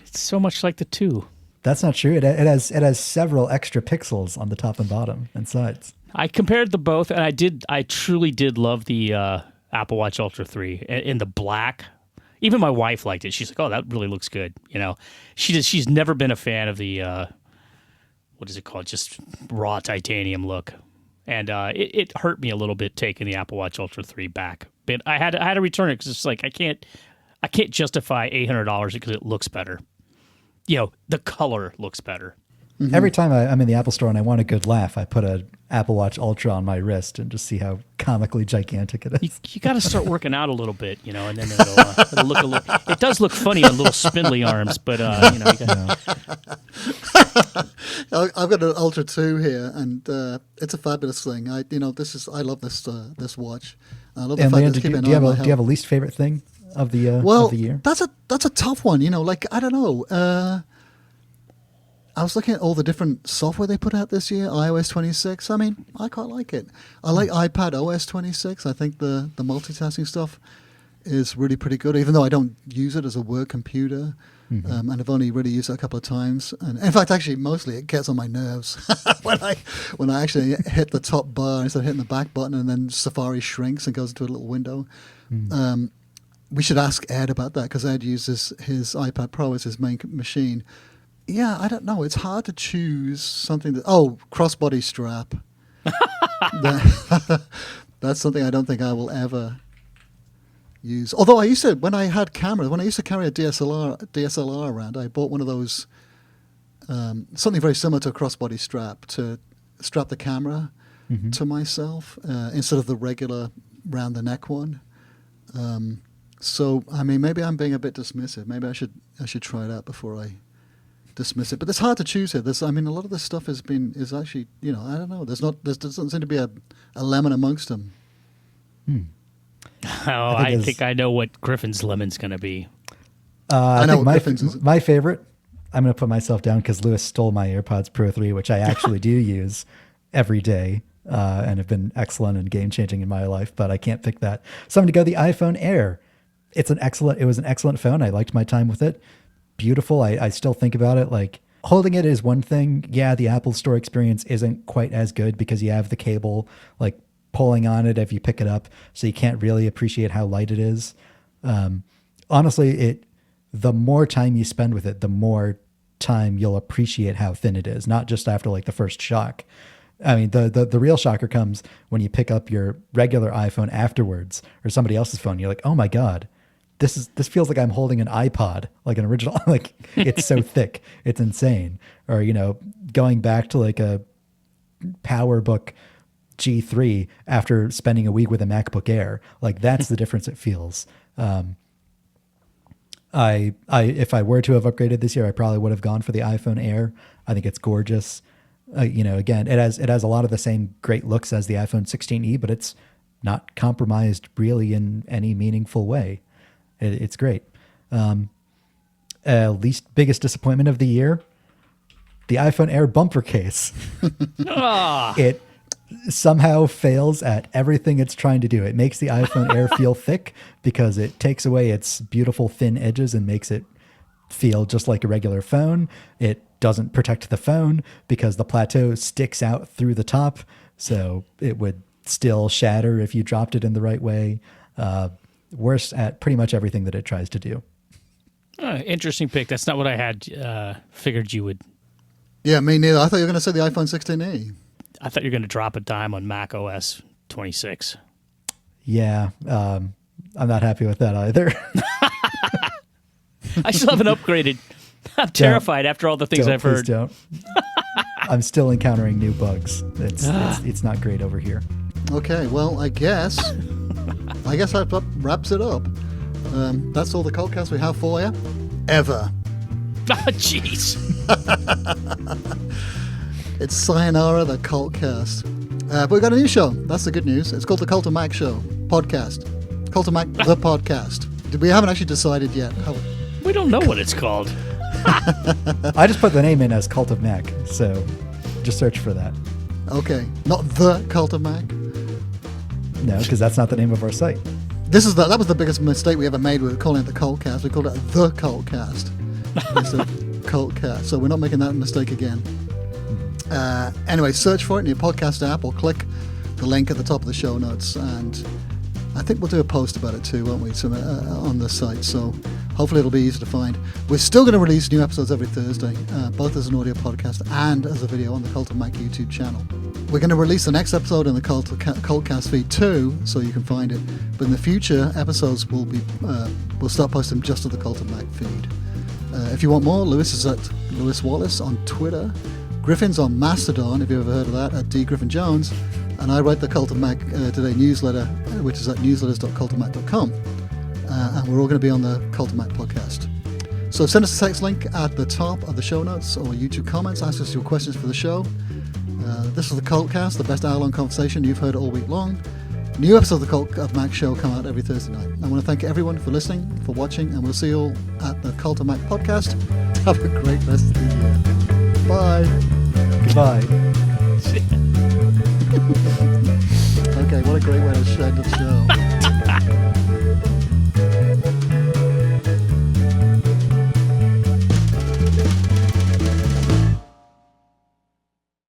It's so much like the 2. That's not true. It has several extra pixels on the top and bottom and sides. I compared the both, and I truly did love the Apple Watch Ultra 3 in the black. Even my wife liked it. She's like, "Oh, that really looks good." She's never been a fan of the what is it called? Just raw titanium look, and it hurt me a little bit taking the Apple Watch Ultra 3 back. But I had to return it because it's like I can't justify $800 because it looks better. The color looks better. Every time I'm in the Apple store and I want a good laugh, I put an Apple Watch Ultra on my wrist and just see how comically gigantic it is. You got to start working out a little bit, and then it'll look a little. It does look funny on little spindly arms, but you gotta, I've got an Ultra 2 here, and it's a fabulous thing. I love this watch. I love the fact Leander, that it's keeping do you an eye on my have a health. least favorite thing of the Well, of the year? that's a tough one. I don't know. I was looking at all the different software they put out this year, iOS 26. I mean, I quite like it. I like iPad OS 26. I think the multitasking stuff is really pretty good, even though I don't use it as a work computer. And I've only really used it a couple of times. And in fact, actually, mostly it gets on my nerves when I actually hit the top bar instead of hitting the back button, and then Safari shrinks and goes into a little window. We should ask Ed about that because Ed uses his iPad Pro as his main machine. Yeah, I don't know. It's hard to choose something that... Oh, crossbody strap. That's something I don't think I will ever use. Although I used to, when I had cameras, when I used to carry a DSLR around, I bought one of those, something very similar to a crossbody strap to strap the camera to myself instead of the regular round the neck one. So, I mean, maybe I'm being a bit dismissive. Maybe I should try it out before I dismiss it. But it's hard to choose here. A lot of this stuff is actually, I don't know. There doesn't seem to be a lemon amongst them. I think I know what Griffin's lemon's going to be. I know Griffin's is. My favorite, I'm going to put myself down because Lewis stole my AirPods Pro 3, which I actually do use every day and have been excellent and game-changing in my life, but I can't pick that. So I'm going to go the iPhone Air. It was an excellent phone. I liked my time with it. Beautiful. I still think about it. Like, holding it is one thing. Yeah, the Apple Store experience isn't quite as good because you have the cable like pulling on it if you pick it up, so you can't really appreciate how light it is. Honestly, the more time you spend with it, the more time you'll appreciate how thin it is, not just after like the first shock. I mean, the real shocker comes when you pick up your regular iPhone afterwards or somebody else's phone. You're like, oh my God, this feels like I'm holding an iPod, like an original, like it's so thick. It's insane. Or, going back to like a PowerBook G3 after spending a week with a MacBook Air. Like, that's the difference it feels. If I were to have upgraded this year, I probably would have gone for the iPhone Air. I think it's gorgeous. Again, it has a lot of the same great looks as the iPhone 16e, but it's not compromised really in any meaningful way. It's great. Least biggest disappointment of the year, the iPhone Air bumper case. It somehow fails at everything it's trying to do. It makes the iPhone Air feel thick because it takes away its beautiful thin edges and makes it feel just like a regular phone. It doesn't protect the phone because the plateau sticks out through the top, so it would still shatter if you dropped it in the right way. Worse at pretty much everything that it tries to do. Interesting pick. That's not what I had figured you would. Yeah, me neither. I thought you were going to say the iPhone 16e. I thought you were going to drop a dime on Mac OS 26. Yeah, I'm not happy with that either. I still haven't upgraded. I'm terrified after all the things I've heard. Don't. I'm still encountering new bugs. It's not great over here. Okay, well, I guess that wraps it up. That's all the CultCast we have for you. Ever. Jeez. It's sayonara, the CultCast. But we've got a new show. That's the good news. It's called the Cult of Mac Show podcast. Cult of Mac, the podcast. We haven't actually decided yet. We don't know what it's called. I just put the name in as Cult of Mac, so just search for that. Okay, not the Cult of Mac. No, because that's not the name of our site. That was the biggest mistake we ever made with calling it the CultCast. We called it the CultCast instead of CultCast. So we're not making that mistake again. Anyway, search for it in your podcast app or click the link at the top of the show notes, and I think we'll do a post about it too, won't we, on the site, so hopefully it'll be easy to find. We're still going to release new episodes every Thursday, both as an audio podcast and as a video on the Cult of Mac YouTube channel. We're going to release the next episode in the CultCast feed too, so you can find it, but in the future, episodes we'll start posting just to the Cult of Mac feed. If you want more, Lewis is at Lewis Wallace on Twitter. Griffin's on Mastodon, if you've ever heard of that, at dgriffinjones. And I write the Cult of Mac Today newsletter, which is at newsletters.cultofmac.com. And we're all going to be on the Cult of Mac podcast. So send us a text link at the top of the show notes or YouTube comments. Ask us your questions for the show. This is the CultCast, the best hour-long conversation you've heard all week long. New episodes of the Cult of Mac show come out every Thursday night. I want to thank everyone for listening, for watching, and we'll see you all at the Cult of Mac podcast. Have a great rest of the year. Bye. Goodbye.